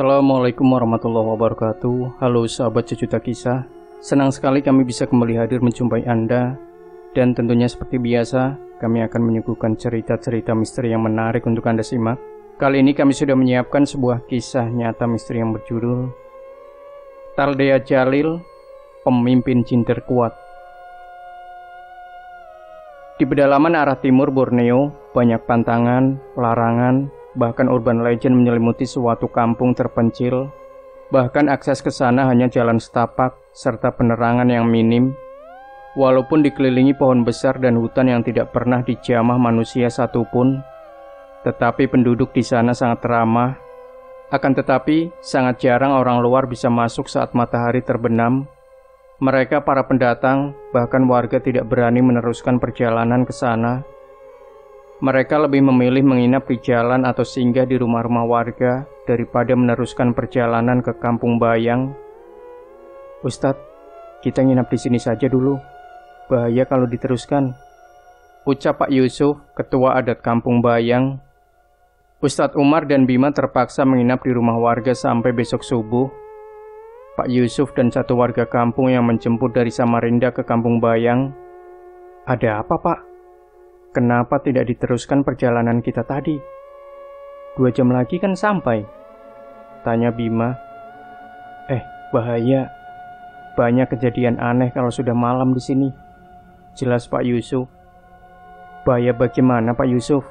Assalamualaikum warahmatullahi wabarakatuh. Halo sahabat Sejuta Kisah. Senang sekali kami bisa kembali hadir menjumpai Anda. Dan tentunya seperti biasa, kami akan menyuguhkan cerita-cerita misteri yang menarik untuk Anda simak. Kali ini kami sudah menyiapkan sebuah kisah nyata misteri yang berjudul Taldea Jalil, Pemimpin Jin Terkuat. Di pedalaman arah timur Borneo, banyak pantangan, larangan, bahkan urban legend menyelimuti suatu kampung terpencil. Bahkan akses ke sana hanya jalan setapak serta penerangan yang minim. Walaupun dikelilingi pohon besar dan hutan yang tidak pernah dijamah manusia satupun, tetapi penduduk di sana sangat ramah. Akan tetapi, sangat jarang orang luar bisa masuk saat matahari terbenam. Mereka para pendatang, bahkan warga tidak berani meneruskan perjalanan ke sana. Mereka lebih memilih menginap di jalan atau singgah di rumah-rumah warga daripada meneruskan perjalanan ke kampung bayang. Ustadz, kita nginap di sini saja dulu. Bahaya kalau diteruskan, ucap Pak Yusuf, ketua adat kampung bayang. Ustadz Umar dan Bima terpaksa menginap di rumah warga sampai besok subuh. Pak Yusuf dan satu warga kampung yang menjemput dari Samarinda ke kampung bayang. Ada apa, Pak? Kenapa tidak diteruskan perjalanan kita tadi? 2 jam lagi kan sampai, tanya Bima. Bahaya. Banyak kejadian aneh kalau sudah malam di sini, jelas Pak Yusuf. Bahaya bagaimana, Pak Yusuf?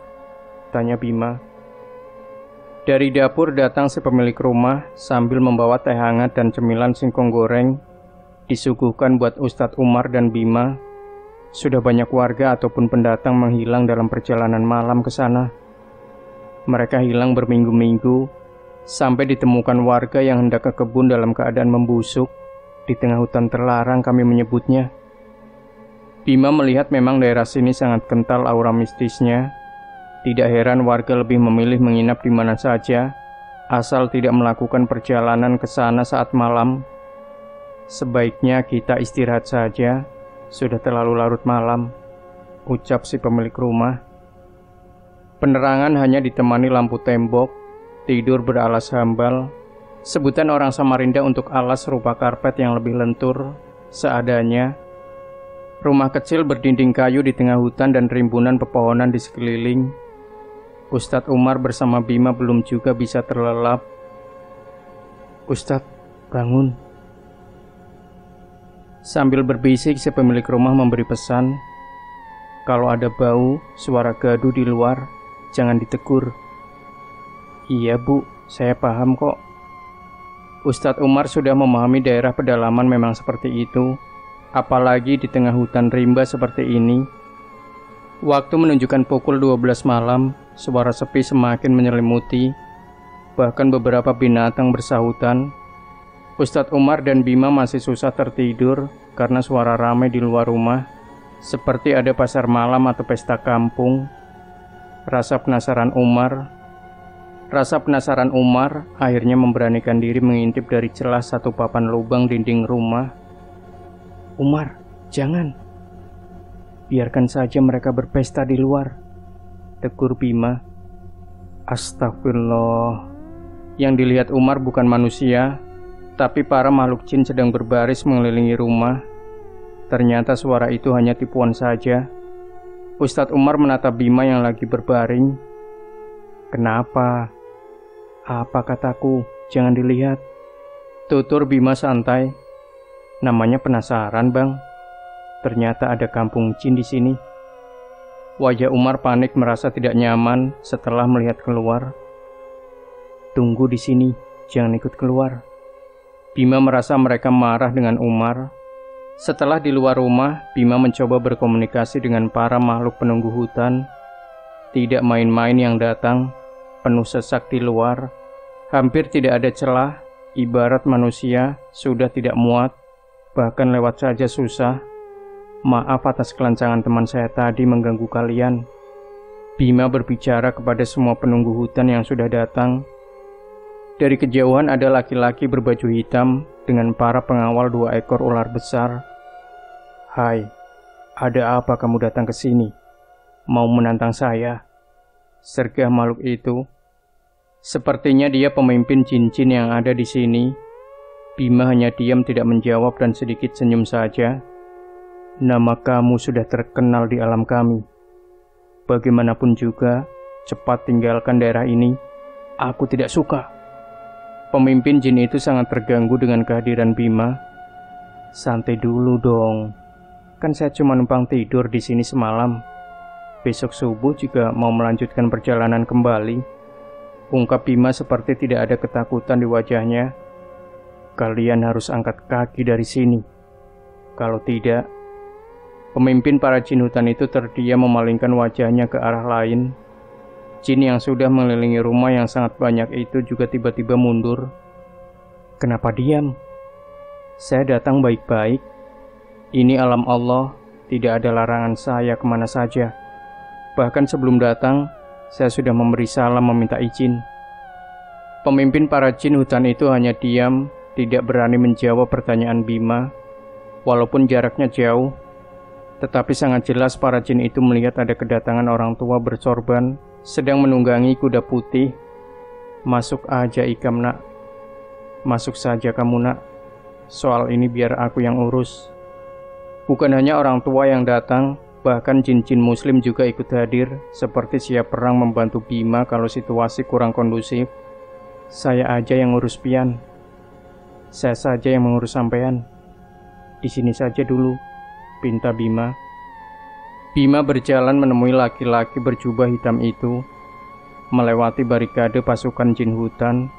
Tanya Bima. Dari dapur datang si pemilik rumah sambil membawa teh hangat dan cemilan singkong goreng. Disuguhkan buat Ustadz Umar dan Bima. Sudah banyak warga ataupun pendatang menghilang dalam perjalanan malam ke sana. Mereka hilang berminggu-minggu, sampai ditemukan warga yang hendak ke kebun dalam keadaan membusuk, di tengah hutan terlarang kami menyebutnya. Bima melihat memang daerah sini sangat kental aura mistisnya. Tidak heran warga lebih memilih menginap di mana saja, asal tidak melakukan perjalanan ke sana saat malam. Sebaiknya kita istirahat saja. Sudah terlalu larut malam, ucap si pemilik rumah. Penerangan hanya ditemani lampu tembok, tidur beralas hambal. Sebutan orang Samarinda untuk alas rupa karpet yang lebih lentur, seadanya. Rumah kecil berdinding kayu di tengah hutan dan rimbunan pepohonan di sekeliling. Ustadz Umar bersama Bima belum juga bisa terlelap. Ustadz, bangun. Sambil berbisik, si pemilik rumah memberi pesan. Kalau ada bau, suara gaduh di luar, jangan ditegur. Iya Bu, saya paham kok. Ustadz Umar sudah memahami daerah pedalaman memang seperti itu, apalagi di tengah hutan rimba seperti ini. Waktu menunjukkan pukul 12 malam, suara sepi semakin menyelimuti, bahkan beberapa binatang bersahutan. Ustadz Umar dan Bima masih susah tertidur karena suara ramai di luar rumah, seperti ada pasar malam atau pesta kampung. Rasa penasaran Umar akhirnya memberanikan diri mengintip dari celah satu papan lubang dinding rumah. Umar, jangan. Biarkan saja mereka berpesta di luar, tegur Bima. Astagfirullah. Yang dilihat Umar bukan manusia, tapi para makhluk jin sedang berbaris mengelilingi rumah. Ternyata suara itu hanya tipuan saja. Ustadz Umar menatap Bima yang lagi berbaring. Kenapa? Apa kataku? Jangan dilihat, tutur Bima santai. Namanya penasaran, Bang. Ternyata ada kampung jin di sini. Wajah Umar panik, merasa tidak nyaman setelah melihat keluar. Tunggu di sini, jangan ikut keluar. Bima merasa mereka marah dengan Umar. Setelah di luar rumah, Bima mencoba berkomunikasi dengan para makhluk penunggu hutan. Tidak main-main yang datang, penuh sesak di luar. Hampir tidak ada celah, ibarat manusia sudah tidak muat, bahkan lewat saja susah. Maaf atas kelancangan teman saya tadi mengganggu kalian. Bima berbicara kepada semua penunggu hutan yang sudah datang. Dari kejauhan ada laki-laki berbaju hitam dengan para pengawal 2 ekor ular besar. Hai, ada apa kamu datang ke sini? Mau menantang saya? Sergah makhluk itu. Sepertinya dia pemimpin jin-jin yang ada di sini. Bima hanya diam tidak menjawab dan sedikit senyum saja. Nama kamu sudah terkenal di alam kami. Bagaimanapun juga, cepat tinggalkan daerah ini. Aku tidak suka. Pemimpin jin itu sangat terganggu dengan kehadiran Bima. Santai dulu dong. Kan saya cuma numpang tidur di sini semalam. Besok subuh juga mau melanjutkan perjalanan kembali. Ungkap Bima seperti tidak ada ketakutan di wajahnya. Kalian harus angkat kaki dari sini. Kalau tidak, pemimpin para jin hutan itu terdiam memalingkan wajahnya ke arah lain. Jin yang sudah mengelilingi rumah yang sangat banyak itu juga tiba-tiba mundur. Kenapa diam? Saya datang baik-baik. Ini alam Allah, tidak ada larangan saya kemana saja. Bahkan sebelum datang, saya sudah memberi salam meminta izin. Pemimpin para jin hutan itu hanya diam, tidak berani menjawab pertanyaan Bima. Walaupun jaraknya jauh, tetapi sangat jelas para jin itu melihat ada kedatangan orang tua bersorban, sedang menunggangi kuda putih. Masuk aja Ikam nak. Masuk saja kamu nak. Soal ini biar aku yang urus. Bukan hanya orang tua yang datang, bahkan jin-jin muslim juga ikut hadir, seperti siap perang membantu Bima kalau situasi kurang kondusif. Saya aja yang ngurus pian. Saya saja yang mengurus sampean. Di sini saja dulu, pinta Bima. Bima berjalan menemui laki-laki berjubah hitam itu, melewati barikade pasukan jin hutan.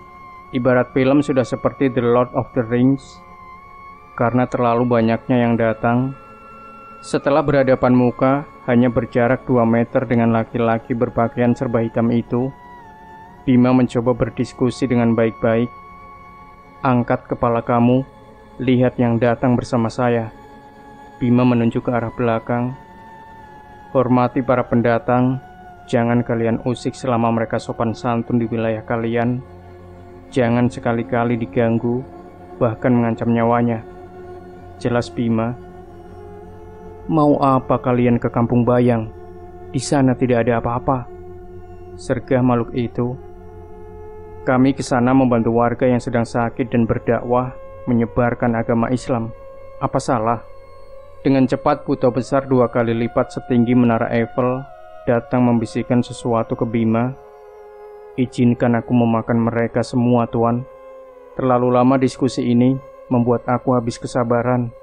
Ibarat film sudah seperti The Lord of the Rings. Karena terlalu banyaknya yang datang, setelah berhadapan muka, hanya berjarak 2 meter dengan laki-laki berpakaian serba hitam itu, Bima mencoba berdiskusi dengan baik-baik. Angkat kepala kamu, lihat yang datang bersama saya. Bima menunjuk ke arah belakang. Hormati para pendatang, jangan kalian usik selama mereka sopan santun di wilayah kalian. Jangan sekali-kali diganggu, bahkan mengancam nyawanya. Jelas Bima. Mau apa kalian ke Kampung Bayang? Di sana tidak ada apa-apa. Sergah makhluk itu. Kami ke sana membantu warga yang sedang sakit dan berdakwah menyebarkan agama Islam. Apa salah? Dengan cepat buta besar 2 kali lipat setinggi menara Eiffel datang membisikkan sesuatu ke Bima. Izinkan aku memakan mereka semua, Tuan. Terlalu lama diskusi ini membuat aku habis kesabaran.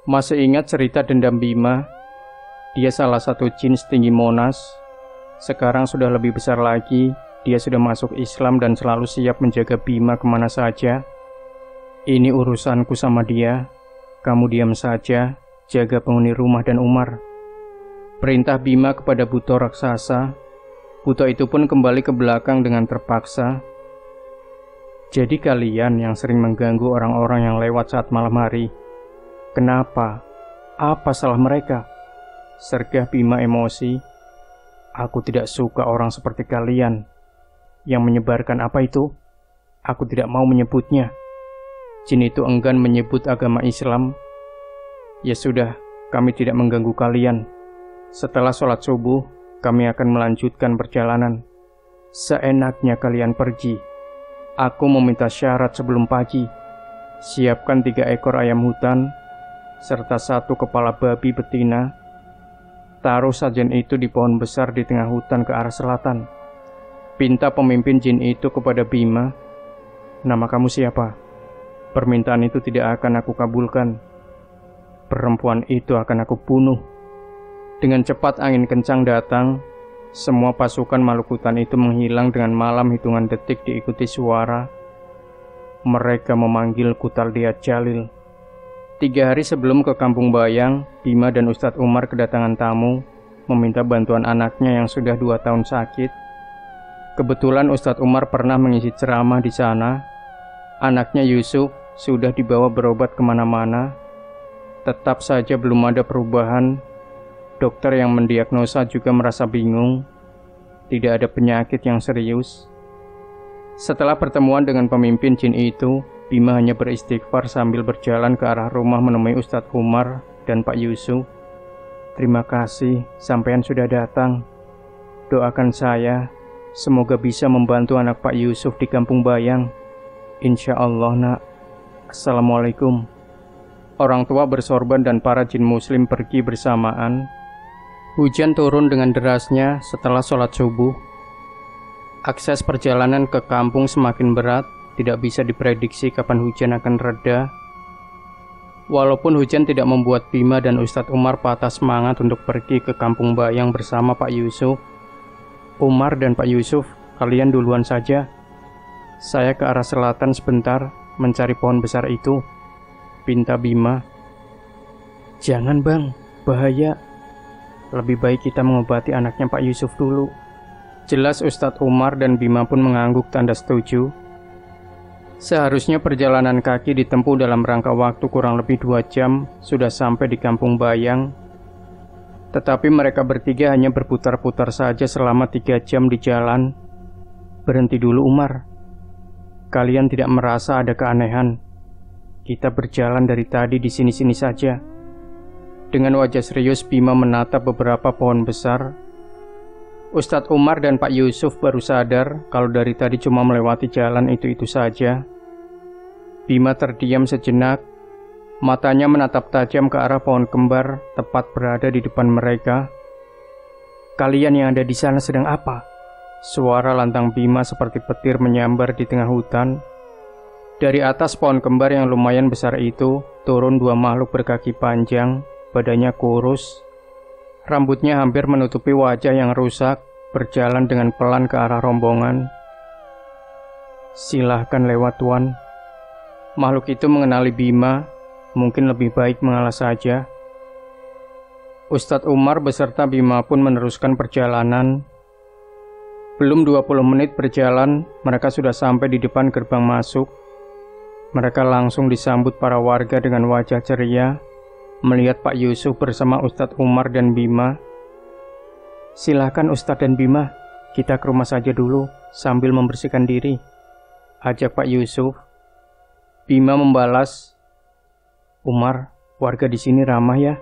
Masih ingat cerita dendam Bima? Dia salah satu jin setinggi Monas. Sekarang sudah lebih besar lagi. Dia sudah masuk Islam dan selalu siap menjaga Bima kemana saja. Ini urusanku sama dia. Kamu diam saja, jaga penghuni rumah dan Umar. Perintah Bima kepada buto raksasa. Buto itu pun kembali ke belakang dengan terpaksa. Jadi kalian yang sering mengganggu orang-orang yang lewat saat malam hari. Kenapa? Apa salah mereka? Sergah Bima emosi. Aku tidak suka orang seperti kalian. Yang menyebarkan apa itu? Aku tidak mau menyebutnya. Jin itu enggan menyebut agama Islam. Ya sudah, kami tidak mengganggu kalian. Setelah sholat subuh, kami akan melanjutkan perjalanan. Seenaknya kalian pergi. Aku meminta syarat sebelum pagi. Siapkan 3 ekor ayam hutan, serta 1 kepala babi betina. Taruh sajen itu di pohon besar di tengah hutan ke arah selatan. Pinta pemimpin jin itu kepada Bima. Nama kamu siapa? Permintaan itu tidak akan aku kabulkan. Perempuan itu akan aku bunuh. Dengan cepat angin kencang datang. Semua pasukan makhluk hutan itu menghilang dengan malam hitungan detik diikuti suara. Mereka memanggil Kutaldia Jalil. 3 hari sebelum ke Kampung Bayang, Bima dan Ustadz Umar kedatangan tamu, meminta bantuan anaknya yang sudah 2 tahun sakit. Kebetulan Ustadz Umar pernah mengisi ceramah di sana. Anaknya Yusuf sudah dibawa berobat kemana-mana. Tetap saja belum ada perubahan. Dokter yang mendiagnosa juga merasa bingung. Tidak ada penyakit yang serius. Setelah pertemuan dengan pemimpin jin itu, Bima hanya beristighfar sambil berjalan ke arah rumah menemui Ustadz Umar dan Pak Yusuf. Terima kasih, sampean sudah datang. Doakan saya, Semoga bisa membantu anak Pak Yusuf di Kampung Bayang. Insya Allah, nak. Assalamualaikum. Orang tua bersorban dan para jin muslim pergi bersamaan. Hujan turun dengan derasnya setelah sholat subuh. Akses perjalanan ke kampung semakin berat, tidak bisa diprediksi kapan hujan akan reda. Walaupun hujan tidak membuat Bima dan Ustadz Umar patah semangat untuk pergi ke Kampung Bayang bersama Pak Yusuf. Umar dan Pak Yusuf, kalian duluan saja. Saya ke arah selatan sebentar, mencari pohon besar itu, pinta Bima. Jangan bang, bahaya. Lebih baik kita mengobati anaknya Pak Yusuf dulu. Jelas Ustadz Umar dan Bima pun mengangguk tanda setuju. Seharusnya perjalanan kaki ditempuh dalam rangka waktu kurang lebih 2 jam sudah sampai di Kampung Bayang. Tetapi mereka bertiga hanya berputar-putar saja selama 3 jam di jalan. Berhenti dulu Umar. Kalian tidak merasa ada keanehan? Kita berjalan dari tadi di sini-sini saja. Dengan wajah serius Bima menatap beberapa pohon besar. Ustadz Umar dan Pak Yusuf baru sadar kalau dari tadi cuma melewati jalan itu-itu saja. Bima terdiam sejenak, matanya menatap tajam ke arah pohon kembar tepat berada di depan mereka. Kalian yang ada di sana sedang apa? Suara lantang Bima seperti petir menyambar di tengah hutan. Dari atas pohon kembar yang lumayan besar itu, turun 2 makhluk berkaki panjang, badannya kurus. Rambutnya hampir menutupi wajah yang rusak, berjalan dengan pelan ke arah rombongan. Silahkan lewat tuan. Makhluk itu mengenali Bima, mungkin lebih baik mengalah saja. Ustadz Umar beserta Bima pun meneruskan perjalanan. Belum 20 menit berjalan, mereka sudah sampai di depan gerbang masuk. Mereka langsung disambut para warga dengan wajah ceria, melihat Pak Yusuf bersama Ustadz Umar dan Bima. Silahkan Ustadz dan Bima, kita ke rumah saja dulu, sambil membersihkan diri, ajak Pak Yusuf. Bima membalas, Umar, warga di sini ramah ya.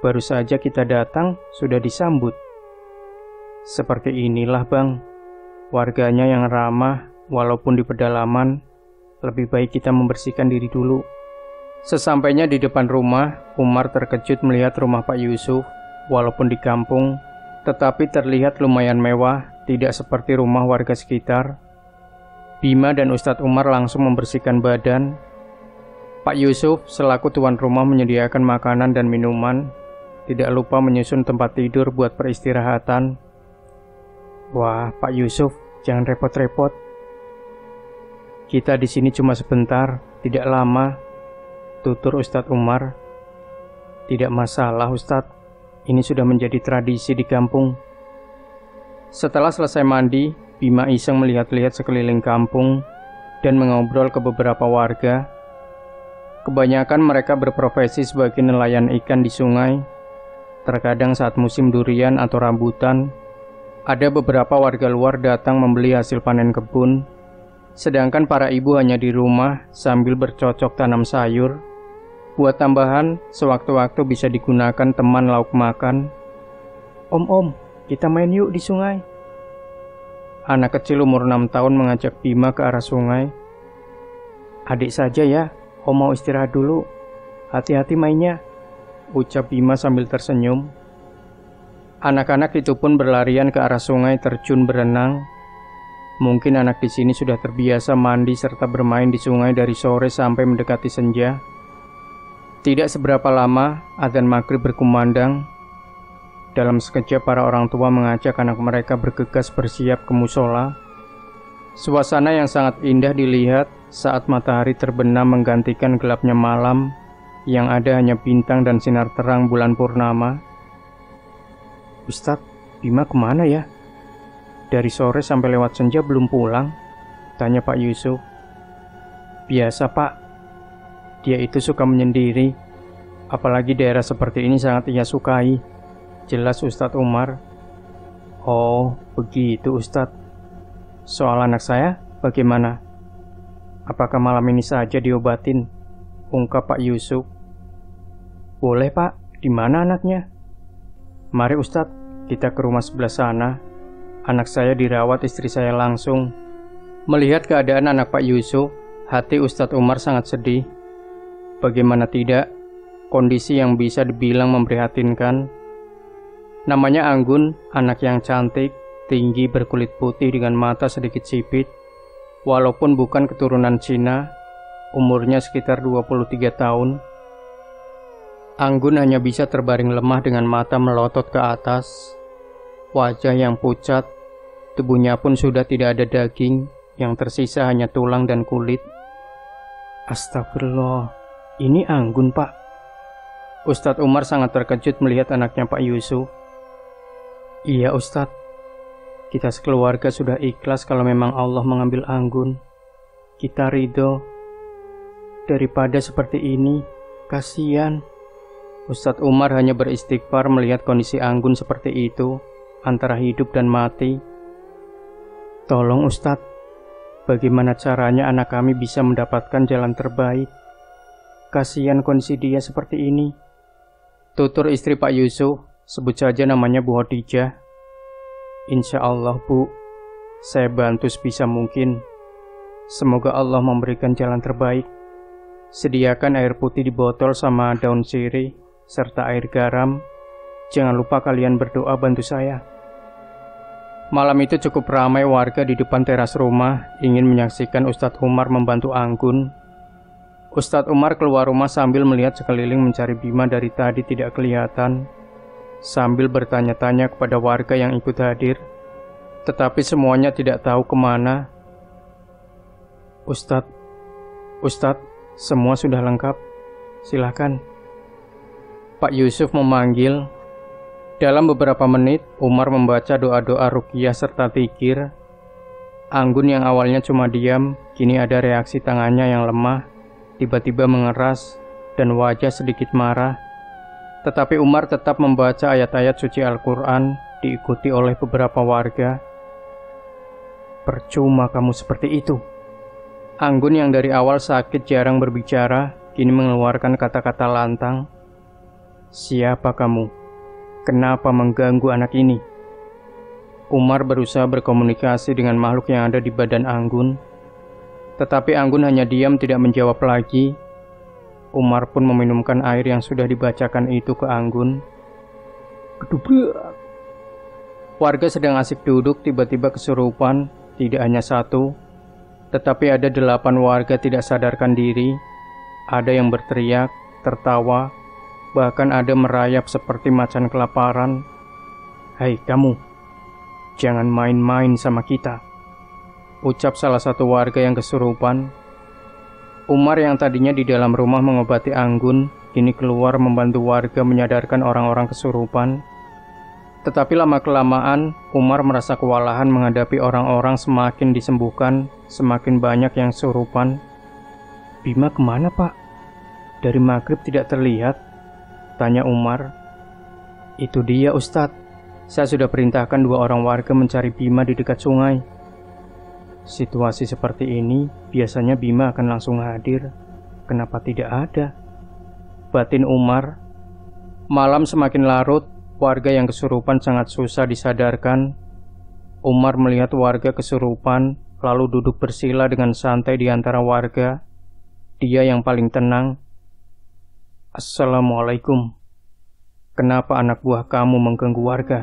Baru saja kita datang, sudah disambut. Seperti inilah bang, warganya yang ramah, walaupun di pedalaman, lebih baik kita membersihkan diri dulu. Sesampainya di depan rumah, Umar terkejut melihat rumah Pak Yusuf, walaupun di kampung, tetapi terlihat lumayan mewah, tidak seperti rumah warga sekitar. Bima dan Ustadz Umar langsung membersihkan badan. Pak Yusuf selaku tuan rumah menyediakan makanan dan minuman, tidak lupa menyusun tempat tidur buat peristirahatan. Wah, Pak Yusuf, jangan repot-repot. Kita di sini cuma sebentar, tidak lama, tutur Ustadz Umar. Tidak masalah Ustadz, ini sudah menjadi tradisi di kampung. Setelah selesai mandi, Bima iseng melihat-lihat sekeliling kampung dan mengobrol ke beberapa warga. Kebanyakan mereka berprofesi sebagai nelayan ikan di sungai. Terkadang saat musim durian atau rambutan, ada beberapa warga luar datang membeli hasil panen kebun. Sedangkan para ibu hanya di rumah sambil bercocok tanam sayur. Buat tambahan, sewaktu-waktu bisa digunakan teman lauk makan. Om, kita main yuk di sungai. Anak kecil umur 6 tahun mengajak Bima ke arah sungai. Adik saja ya, Om mau istirahat dulu. Hati-hati mainnya, ucap Bima sambil tersenyum. Anak-anak itu pun berlarian ke arah sungai terjun berenang. Mungkin anak di sini sudah terbiasa mandi serta bermain di sungai dari sore sampai mendekati senja. Tidak seberapa lama, adzan maghrib berkumandang. Dalam sekejap para orang tua mengajak anak mereka bergegas bersiap ke musola. Suasana yang sangat indah dilihat saat matahari terbenam menggantikan gelapnya malam, yang ada hanya bintang dan sinar terang bulan purnama. Ustadz, Bima kemana ya? Dari sore sampai lewat senja belum pulang? Tanya Pak Yusuf. Biasa Pak, dia itu suka menyendiri. Apalagi daerah seperti ini sangat ia sukai, jelas Ustadz Umar. Oh, begitu Ustadz. Soal anak saya, bagaimana? Apakah malam ini saja diobatin? Ungkap Pak Yusuf. Boleh Pak, di mana anaknya? Mari Ustadz, kita ke rumah sebelah sana. Anak saya dirawat istri saya langsung. Melihat keadaan anak Pak Yusuf, hati Ustadz Umar sangat sedih. Bagaimana tidak, kondisi yang bisa dibilang memprihatinkan. Namanya Anggun, anak yang cantik, tinggi, berkulit putih dengan mata sedikit sipit. Walaupun bukan keturunan Cina, umurnya sekitar 23 tahun. Anggun hanya bisa terbaring lemah dengan mata melotot ke atas. Wajah yang pucat, tubuhnya pun sudah tidak ada daging, yang tersisa hanya tulang dan kulit. Astagfirullah, ini Anggun, Pak. Ustadz Umar sangat terkejut melihat anaknya Pak Yusuf. Iya Ustadz, kita sekeluarga sudah ikhlas kalau memang Allah mengambil Anggun. Kita ridho. Daripada seperti ini, kasihan. Ustadz Umar hanya beristighfar melihat kondisi Anggun seperti itu, antara hidup dan mati. Tolong Ustadz, bagaimana caranya anak kami bisa mendapatkan jalan terbaik? Kasihan kondisi dia seperti ini. Tutur istri Pak Yusuf, sebut saja namanya Bu Khadijah. Insya Allah Bu, saya bantu sebisa mungkin. Semoga Allah memberikan jalan terbaik. Sediakan air putih di botol sama daun sirih, serta air garam. Jangan lupa kalian berdoa bantu saya. Malam itu cukup ramai warga di depan teras rumah ingin menyaksikan Ustadz Umar membantu Anggun. Ustadz Umar keluar rumah sambil melihat sekeliling mencari Bima dari tadi tidak kelihatan, sambil bertanya-tanya kepada warga yang ikut hadir, tetapi semuanya tidak tahu kemana. Ustadz, semua sudah lengkap. Silakan. Pak Yusuf memanggil. Dalam beberapa menit, Umar membaca doa-doa ruqyah serta zikir. Anggun yang awalnya cuma diam, kini ada reaksi tangannya yang lemah, tiba-tiba mengeras, dan wajah sedikit marah. Tetapi Umar tetap membaca ayat-ayat suci Al-Quran, diikuti oleh beberapa warga. Percuma kamu seperti itu. Anggun yang dari awal sakit jarang berbicara, kini mengeluarkan kata-kata lantang. Siapa kamu? Kenapa mengganggu anak ini? Umar berusaha berkomunikasi dengan makhluk yang ada di badan Anggun. Tetapi Anggun hanya diam tidak menjawab lagi. Umar pun meminumkan air yang sudah dibacakan itu ke Anggun. Kedubrak. Warga sedang asik duduk tiba-tiba kesurupan, tidak hanya satu, tetapi ada 8 warga tidak sadarkan diri. Ada yang berteriak, tertawa, bahkan ada merayap seperti macan kelaparan. Hai kamu, jangan main-main sama kita, ucap salah satu warga yang kesurupan. Umar yang tadinya di dalam rumah mengobati Anggun, kini keluar membantu warga menyadarkan orang-orang kesurupan. Tetapi lama-kelamaan, Umar merasa kewalahan menghadapi orang-orang semakin disembuhkan, semakin banyak yang kesurupan. Bima kemana Pak? Dari maghrib tidak terlihat, tanya Umar. Itu dia Ustadz, saya sudah perintahkan 2 orang warga mencari Bima di dekat sungai. Situasi seperti ini, biasanya Bima akan langsung hadir. Kenapa tidak ada? Batin Umar. Malam semakin larut, warga yang kesurupan sangat susah disadarkan. Umar melihat warga kesurupan, lalu duduk bersila dengan santai di antara warga. Dia yang paling tenang. Assalamualaikum. Kenapa anak buah kamu mengganggu warga?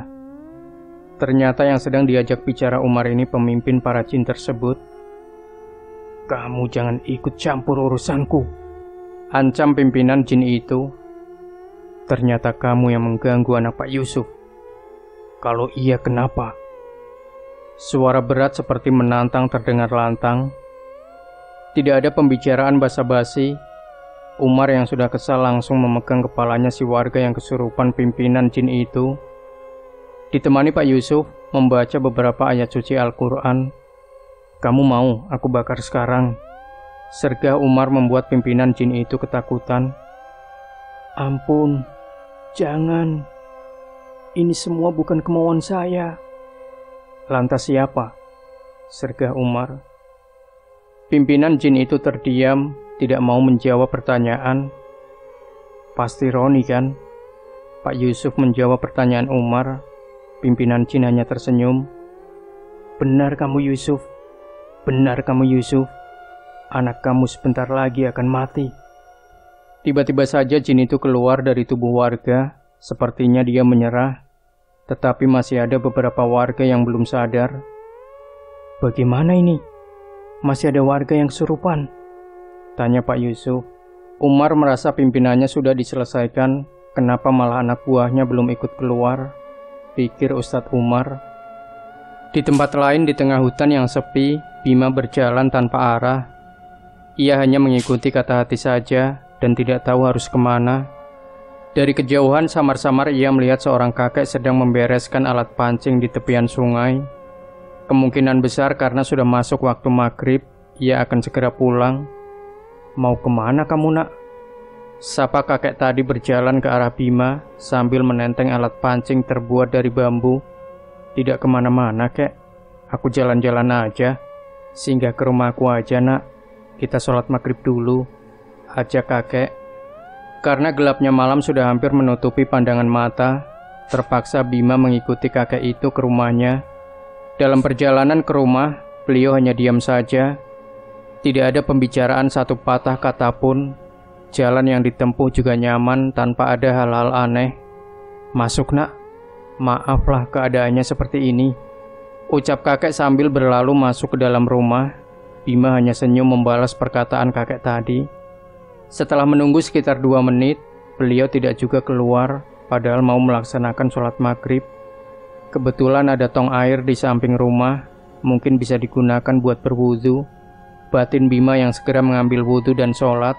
Ternyata yang sedang diajak bicara Umar ini pemimpin para jin tersebut. Kamu jangan ikut campur urusanku, ancam pimpinan jin itu. Ternyata kamu yang mengganggu anak Pak Yusuf. Kalau iya kenapa? Suara berat seperti menantang terdengar lantang. Tidak ada pembicaraan basa-basi. Umar yang sudah kesal langsung memegang kepalanya si warga yang kesurupan pimpinan jin itu. Ditemani Pak Yusuf membaca beberapa ayat suci Al-Quran. Kamu mau aku bakar sekarang? Sergah Umar membuat pimpinan jin itu ketakutan. Ampun, jangan. Ini semua bukan kemauan saya. Lantas siapa? Sergah Umar. Pimpinan jin itu terdiam, tidak mau menjawab pertanyaan. Pasti Roni kan? Pak Yusuf menjawab pertanyaan Umar. Pimpinan jin hanya tersenyum. Benar kamu Yusuf, benar kamu Yusuf. Anak kamu sebentar lagi akan mati. Tiba-tiba saja jin itu keluar dari tubuh warga, sepertinya dia menyerah, tetapi masih ada beberapa warga yang belum sadar. Bagaimana ini? Masih ada warga yang kesurupan? Tanya Pak Yusuf. Umar merasa pimpinannya sudah diselesaikan, kenapa malah anak buahnya belum ikut keluar? Pikir Ustadz Umar. Di tempat lain di tengah hutan yang sepi, Bima berjalan tanpa arah. Ia hanya mengikuti kata hati saja dan tidak tahu harus kemana. Dari kejauhan samar-samar ia melihat seorang kakek sedang membereskan alat pancing di tepian sungai. Kemungkinan besar karena sudah masuk waktu maghrib, ia akan segera pulang. Mau kemana kamu nak? Sapa kakek tadi berjalan ke arah Bima sambil menenteng alat pancing terbuat dari bambu. Tidak kemana-mana kek, aku jalan-jalan aja. Singgah ke rumahku aja nak, kita sholat maghrib dulu, ajak kakek. Karena gelapnya malam sudah hampir menutupi pandangan mata, terpaksa Bima mengikuti kakek itu ke rumahnya. Dalam perjalanan ke rumah, beliau hanya diam saja. Tidak ada pembicaraan satu patah kata pun. Jalan yang ditempuh juga nyaman tanpa ada hal-hal aneh. Masuk nak, maaflah keadaannya seperti ini, ucap kakek sambil berlalu masuk ke dalam rumah. Bima hanya senyum membalas perkataan kakek tadi. Setelah menunggu sekitar 2 menit, beliau tidak juga keluar, padahal mau melaksanakan sholat maghrib. Kebetulan ada tong air di samping rumah, mungkin bisa digunakan buat berwudu. Batin Bima yang segera mengambil wudu dan sholat.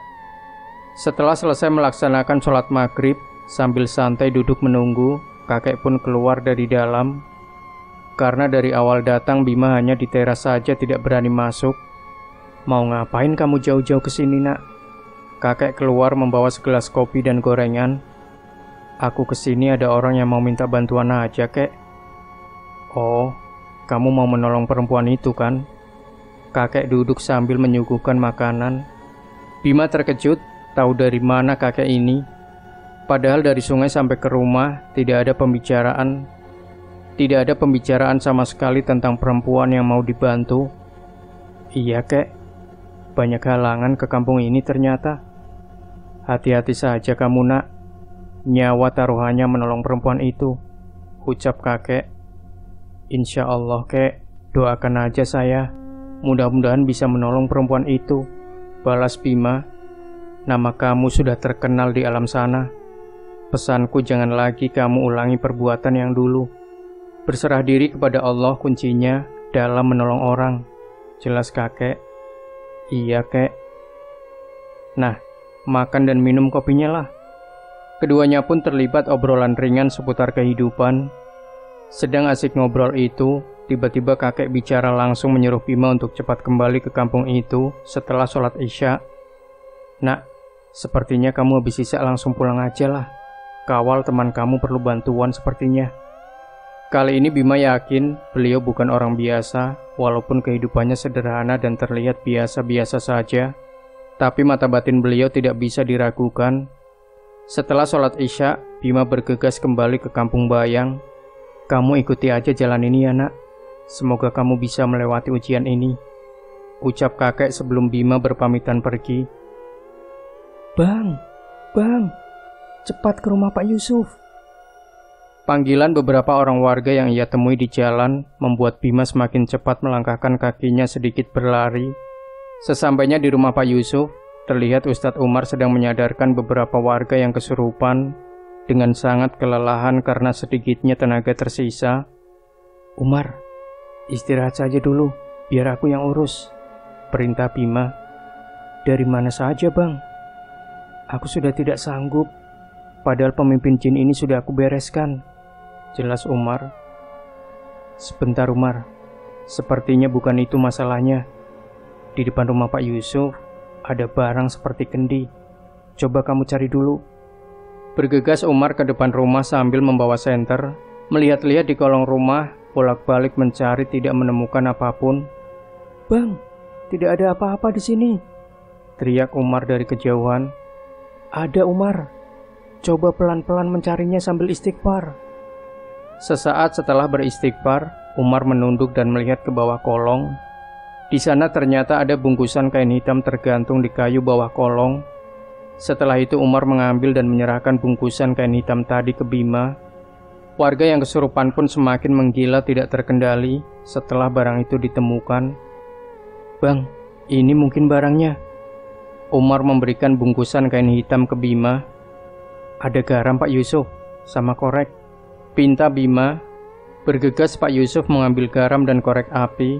Setelah selesai melaksanakan sholat maghrib, sambil santai duduk menunggu, kakek pun keluar dari dalam. Karena dari awal datang Bima hanya di teras saja, tidak berani masuk. Mau ngapain kamu jauh-jauh ke sini nak? Kakek keluar membawa segelas kopi dan gorengan. Aku kesini ada orang yang mau minta bantuan aja kek. Oh, kamu mau menolong perempuan itu kan? Kakek duduk sambil menyuguhkan makanan. Bima terkejut, tahu dari mana kakek ini. Padahal dari sungai sampai ke rumah tidak ada pembicaraan. Tidak ada pembicaraan sama sekali tentang perempuan yang mau dibantu. Iya kek, banyak halangan ke kampung ini ternyata. Hati-hati saja kamu nak, nyawa taruhannya menolong perempuan itu, ucap kakek. Insya Allah kek, doakan aja saya, mudah-mudahan bisa menolong perempuan itu, balas Bima. Nama kamu sudah terkenal di alam sana. Pesanku jangan lagi kamu ulangi perbuatan yang dulu. Berserah diri kepada Allah kuncinya dalam menolong orang, jelas kakek. Iya kek. Nah, makan dan minum kopinya lah. Keduanya pun terlibat obrolan ringan seputar kehidupan. Sedang asik ngobrol itu, tiba-tiba kakek bicara langsung menyuruh Bima untuk cepat kembali ke kampung itu setelah sholat Isya. Nak, sepertinya kamu habis Isya langsung pulang aja lah. Kawal teman kamu perlu bantuan sepertinya. Kali ini Bima yakin beliau bukan orang biasa, walaupun kehidupannya sederhana dan terlihat biasa-biasa saja. Tapi mata batin beliau tidak bisa diragukan. Setelah sholat Isya, Bima bergegas kembali ke kampung Bayang. Kamu ikuti aja jalan ini ya nak. Semoga kamu bisa melewati ujian ini, ucap kakek sebelum Bima berpamitan pergi. Bang, cepat ke rumah Pak Yusuf. Panggilan beberapa orang warga yang ia temui di jalan membuat Bima semakin cepat melangkahkan kakinya sedikit berlari. Sesampainya di rumah Pak Yusuf, terlihat Ustadz Umar sedang menyadarkan beberapa warga yang kesurupan dengan sangat kelelahan karena sedikitnya tenaga tersisa. Umar, istirahat saja dulu, biar aku yang urus, perintah Bima. Dari mana saja bang? Aku sudah tidak sanggup, padahal pemimpin jin ini sudah aku bereskan, jelas Umar. Sebentar Umar, sepertinya bukan itu masalahnya. Di depan rumah Pak Yusuf ada barang seperti kendi, coba kamu cari dulu. Bergegas Umar ke depan rumah sambil membawa senter, melihat-lihat di kolong rumah, bolak-balik mencari tidak menemukan apapun. Bang, tidak ada apa-apa di sini, teriak Umar dari kejauhan. Ada Umar, coba pelan-pelan mencarinya sambil istighfar. Sesaat setelah beristighfar, Umar menunduk dan melihat ke bawah kolong. Di sana ternyata ada bungkusan kain hitam tergantung di kayu bawah kolong. Setelah itu Umar mengambil dan menyerahkan bungkusan kain hitam tadi ke Bima. Warga yang kesurupan pun semakin menggila tidak terkendali setelah barang itu ditemukan. "Bang, ini mungkin barangnya." Umar memberikan bungkusan kain hitam ke Bima. "Ada garam Pak Yusuf, sama korek," pinta Bima. Bergegas Pak Yusuf mengambil garam dan korek api.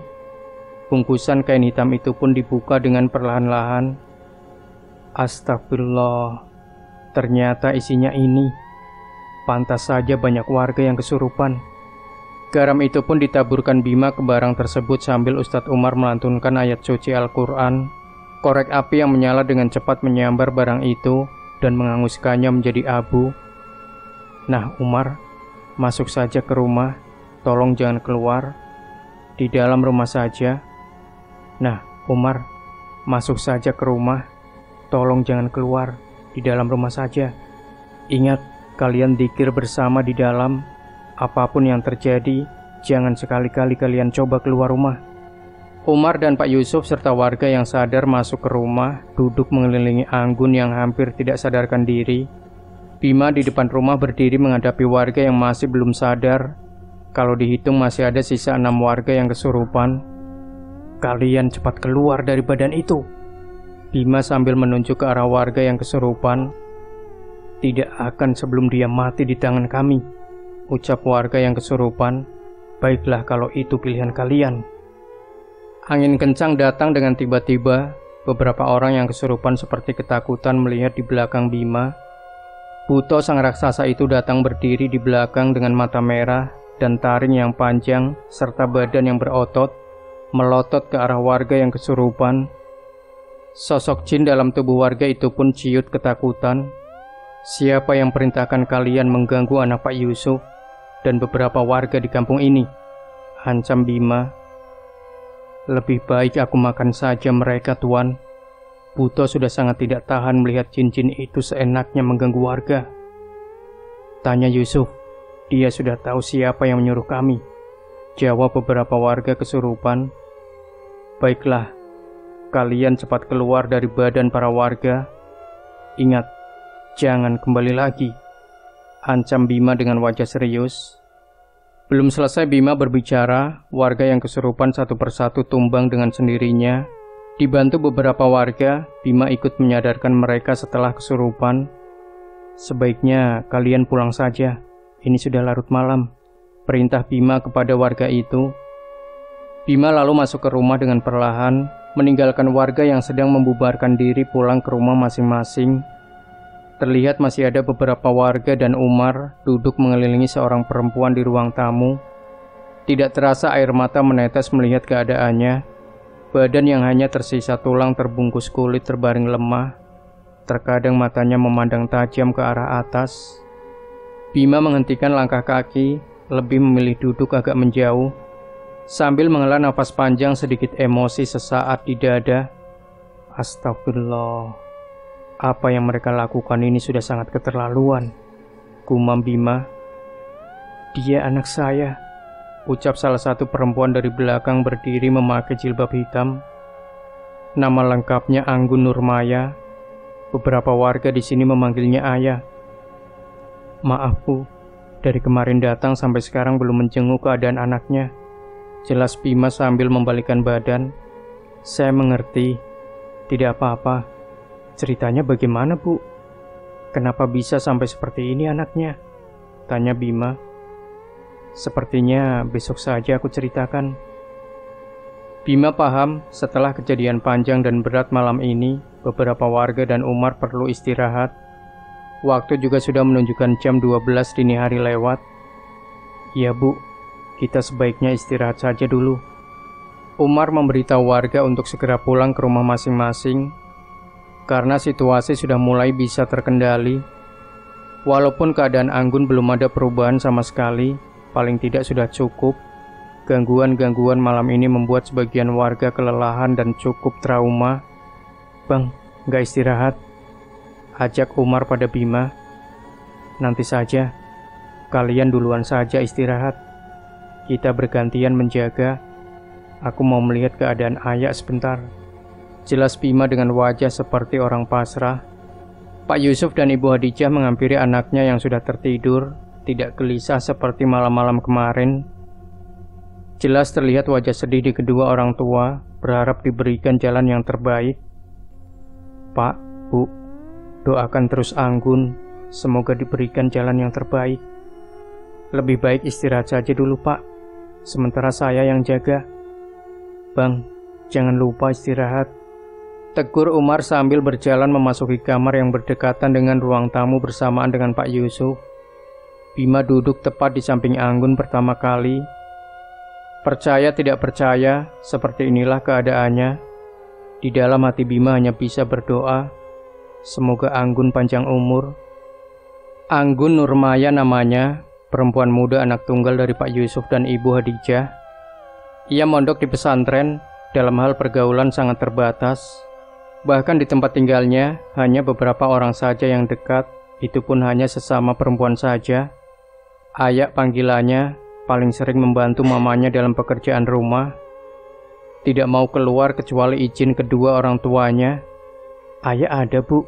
Bungkusan kain hitam itu pun dibuka dengan perlahan-lahan. Astagfirullah, ternyata isinya ini. Pantas saja banyak warga yang kesurupan. Garam itu pun ditaburkan Bima ke barang tersebut sambil Ustadz Umar melantunkan ayat suci Al-Quran. Korek api yang menyala dengan cepat menyambar barang itu dan menghanguskannya menjadi abu. "Nah Umar, masuk saja ke rumah, tolong jangan keluar. Di dalam rumah saja." "Nah Umar, masuk saja ke rumah, tolong jangan keluar, di dalam rumah saja. Ingat, kalian dzikir bersama di dalam. Apapun yang terjadi, jangan sekali-kali kalian coba keluar rumah." Umar dan Pak Yusuf serta warga yang sadar masuk ke rumah, duduk mengelilingi Anggun yang hampir tidak sadarkan diri. Bima di depan rumah berdiri menghadapi warga yang masih belum sadar. Kalau dihitung masih ada sisa 6 warga yang kesurupan. "Kalian cepat keluar dari badan itu," Bima sambil menunjuk ke arah warga yang kesurupan. "Tidak akan sebelum dia mati di tangan kami," ucap warga yang kesurupan. "Baiklah kalau itu pilihan kalian." Angin kencang datang dengan tiba-tiba. Beberapa orang yang kesurupan seperti ketakutan melihat di belakang Bima. Buto sang raksasa itu datang berdiri di belakang dengan mata merah dan taring yang panjang serta badan yang berotot, melotot ke arah warga yang kesurupan. Sosok jin dalam tubuh warga itu pun ciut ketakutan. "Siapa yang perintahkan kalian mengganggu anak Pak Yusuf dan beberapa warga di kampung ini?" ancam Bima. "Lebih baik aku makan saja mereka, Tuan." Buto sudah sangat tidak tahan melihat jin-jin itu seenaknya mengganggu warga. "Tanya Yusuf, dia sudah tahu siapa yang menyuruh kami," jawab beberapa warga kesurupan. "Baiklah, kalian cepat keluar dari badan para warga. Ingat, jangan kembali lagi," ancam Bima dengan wajah serius. Belum selesai Bima berbicara, warga yang kesurupan satu persatu tumbang dengan sendirinya. Dibantu beberapa warga, Bima ikut menyadarkan mereka setelah kesurupan. "Sebaiknya kalian pulang saja, ini sudah larut malam," perintah Bima kepada warga itu. Bima lalu masuk ke rumah dengan perlahan, meninggalkan warga yang sedang membubarkan diri pulang ke rumah masing-masing. Terlihat masih ada beberapa warga dan Umar duduk mengelilingi seorang perempuan di ruang tamu. Tidak terasa air mata menetes melihat keadaannya. Badan yang hanya tersisa tulang terbungkus kulit terbaring lemah. Terkadang matanya memandang tajam ke arah atas. Bima menghentikan langkah kaki, lebih memilih duduk agak menjauh. Sambil menghela nafas panjang sedikit emosi sesaat di dada. "Astagfirullah. Apa yang mereka lakukan ini sudah sangat keterlaluan," gumam Bima. "Dia anak saya," ucap salah satu perempuan dari belakang berdiri memakai jilbab hitam. Nama lengkapnya Anggun Nurmaya. Beberapa warga di sini memanggilnya Ayah. "Maaf Bu, dari kemarin datang sampai sekarang belum menjenguk keadaan anaknya," jelas Bima sambil membalikkan badan. "Saya mengerti, tidak apa-apa. Ceritanya bagaimana Bu? Kenapa bisa sampai seperti ini anaknya?" tanya Bima. "Sepertinya besok saja aku ceritakan." Bima paham setelah kejadian panjang dan berat malam ini, beberapa warga dan Umar perlu istirahat. Waktu juga sudah menunjukkan jam 12 dini hari lewat. "Iya Bu, kita sebaiknya istirahat saja dulu." Umar memberitahu warga untuk segera pulang ke rumah masing-masing. Karena situasi sudah mulai bisa terkendali. Walaupun keadaan Anggun belum ada perubahan sama sekali, paling tidak sudah cukup. Gangguan-gangguan malam ini membuat sebagian warga kelelahan dan cukup trauma. "Bang, nggak istirahat?" ajak Umar pada Bima. "Nanti saja. kalian duluan saja istirahat. Kita bergantian menjaga. Aku mau melihat keadaan Ayak sebentar. Jelas Bima dengan wajah seperti orang pasrah. Pak Yusuf dan Ibu Hadijah menghampiri anaknya yang sudah tertidur, tidak gelisah seperti malam-malam kemarin. Jelas terlihat wajah sedih di kedua orang tua, berharap diberikan jalan yang terbaik. Pak, Bu, doakan terus Anggun, semoga diberikan jalan yang terbaik. Lebih baik istirahat saja dulu, Pak, sementara saya yang jaga. Bang, jangan lupa istirahat, tegur Umar sambil berjalan memasuki kamar yang berdekatan dengan ruang tamu bersamaan dengan Pak Yusuf. Bima duduk tepat di samping Anggun pertama kali. Percaya tidak percaya, seperti inilah keadaannya. Di dalam hati Bima hanya bisa berdoa, semoga Anggun panjang umur. Anggun Nurmaya namanya, perempuan muda anak tunggal dari Pak Yusuf dan Ibu Hadijah. Ia mondok di pesantren, dalam hal pergaulan sangat terbatas. Bahkan di tempat tinggalnya, hanya beberapa orang saja yang dekat, itu pun hanya sesama perempuan saja. Ayak panggilannya, paling sering membantu mamanya dalam pekerjaan rumah. Tidak mau keluar kecuali izin kedua orang tuanya. Ayak ada, Bu.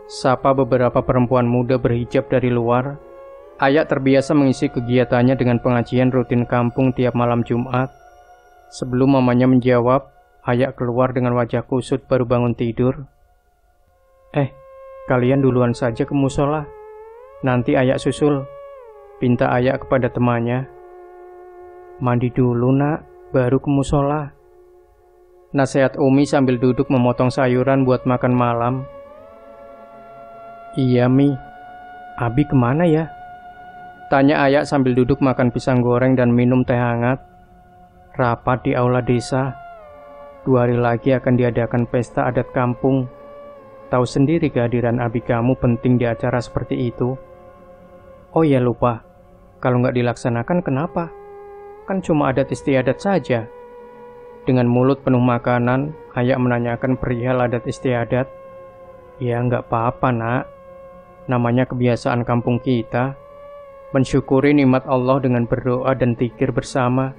Sapa beberapa perempuan muda berhijab dari luar. Ayak terbiasa mengisi kegiatannya dengan pengajian rutin kampung tiap malam Jumat. Sebelum mamanya menjawab, Ayak keluar dengan wajah kusut baru bangun tidur. Kalian duluan saja ke musola. Nanti Ayak susul, pinta Ayak kepada temannya. Mandi dulu, Nak, baru ke musola. Nasihat Umi sambil duduk memotong sayuran buat makan malam. Iya, Mi. Abi kemana ya? Tanya Ayak sambil duduk makan pisang goreng dan minum teh hangat. Rapat di aula desa. 2 hari lagi akan diadakan pesta adat kampung. Tahu sendiri kehadiran Abi kamu penting di acara seperti itu. Oh ya, lupa. Kalau nggak dilaksanakan kenapa? Kan cuma adat istiadat saja. Dengan mulut penuh makanan, Ayak menanyakan perihal adat istiadat. Ya nggak apa-apa, Nak. Namanya kebiasaan kampung kita. Mensyukuri nikmat Allah dengan berdoa dan zikir bersama.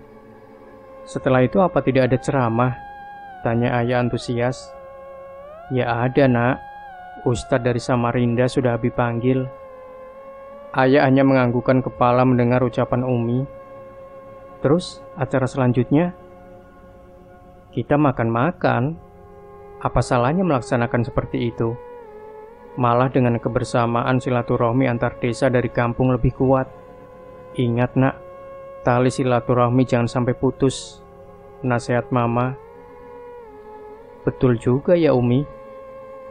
Setelah itu apa tidak ada ceramah? Tanya Ayah antusias. Ya ada, Nak. Ustadz dari Samarinda sudah Abi panggil. Ayah hanya menganggukkan kepala mendengar ucapan Umi. Terus acara selanjutnya? Kita makan-makan. Apa salahnya melaksanakan seperti itu? Malah dengan kebersamaan silaturahmi antar desa dari kampung lebih kuat. Ingat, Nak, tali silaturahmi jangan sampai putus. Nasihat Mama. Betul juga ya, Umi.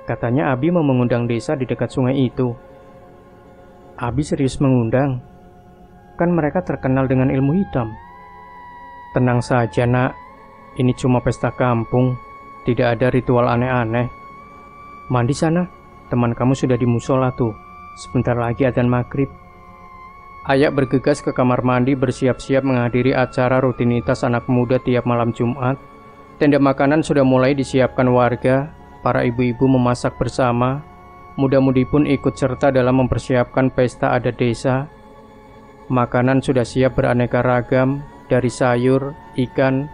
Katanya Abi mau mengundang desa di dekat sungai itu. Abi serius mengundang? Kan mereka terkenal dengan ilmu hitam. Tenang saja, Nak. Ini cuma pesta kampung. Tidak ada ritual aneh-aneh. Mandi sana. Teman kamu sudah di musola tuh. Sebentar lagi adzan maghrib. Ayak bergegas ke kamar mandi bersiap-siap menghadiri acara rutinitas anak muda tiap malam Jumat. Tenda makanan sudah mulai disiapkan warga. Para ibu-ibu memasak bersama. Muda-mudi pun ikut serta dalam mempersiapkan pesta adat desa. Makanan sudah siap beraneka ragam, dari sayur, ikan,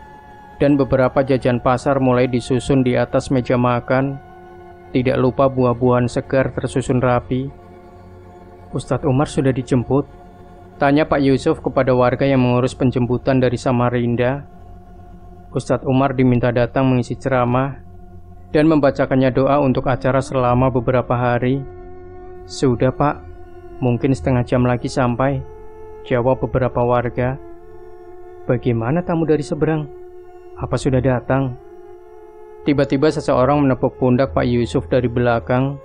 dan beberapa jajan pasar mulai disusun di atas meja makan. Tidak lupa buah-buahan segar tersusun rapi. Ustadz Umar sudah dijemput? Tanya Pak Yusuf kepada warga yang mengurus penjemputan dari Samarinda. Ustadz Umar diminta datang mengisi ceramah dan membacakannya doa untuk acara selama beberapa hari. Sudah, Pak, mungkin setengah jam lagi sampai, jawab beberapa warga. Bagaimana tamu dari seberang? Apa sudah datang? Tiba-tiba seseorang menepuk pundak Pak Yusuf dari belakang.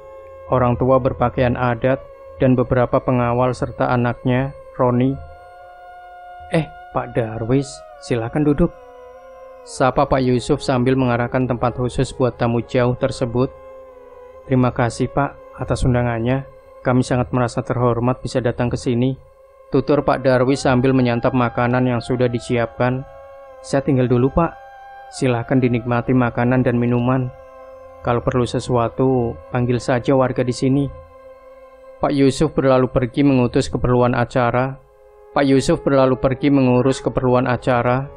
Orang tua berpakaian adat dan beberapa pengawal serta anaknya, Roni. Pak Darwis, silakan duduk. Sapa Pak Yusuf sambil mengarahkan tempat khusus buat tamu jauh tersebut. Terima kasih, Pak, atas undangannya. Kami sangat merasa terhormat bisa datang ke sini. Tutur Pak Darwis sambil menyantap makanan yang sudah disiapkan. Saya tinggal dulu, Pak. Silahkan dinikmati makanan dan minuman. Kalau perlu sesuatu, panggil saja warga di sini. Pak Yusuf berlalu pergi mengutus keperluan acara. Pak Yusuf berlalu pergi mengurus keperluan acara.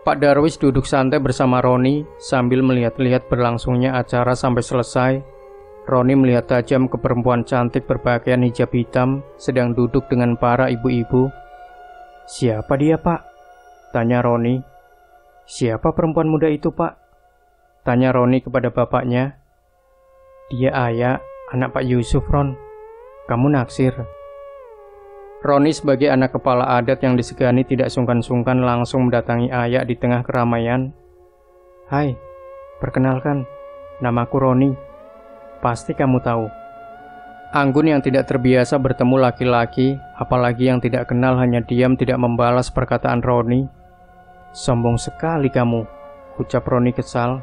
Pak Darwis duduk santai bersama Roni sambil melihat-lihat berlangsungnya acara sampai selesai. Roni melihat tajam ke perempuan cantik berpakaian hijab hitam sedang duduk dengan para ibu-ibu. "Siapa dia, Pak?" tanya Roni. "Siapa perempuan muda itu, Pak?" tanya Roni kepada bapaknya. "Dia Aya, anak Pak Yusuf, Ron. Kamu naksir." Roni sebagai anak kepala adat yang disegani tidak sungkan-sungkan langsung mendatangi Aya di tengah keramaian. "Hai, perkenalkan, namaku Roni. Pasti kamu tahu." Anggun yang tidak terbiasa bertemu laki-laki, apalagi yang tidak kenal, hanya diam tidak membalas perkataan Roni. "Sombong sekali kamu," ucap Roni kesal.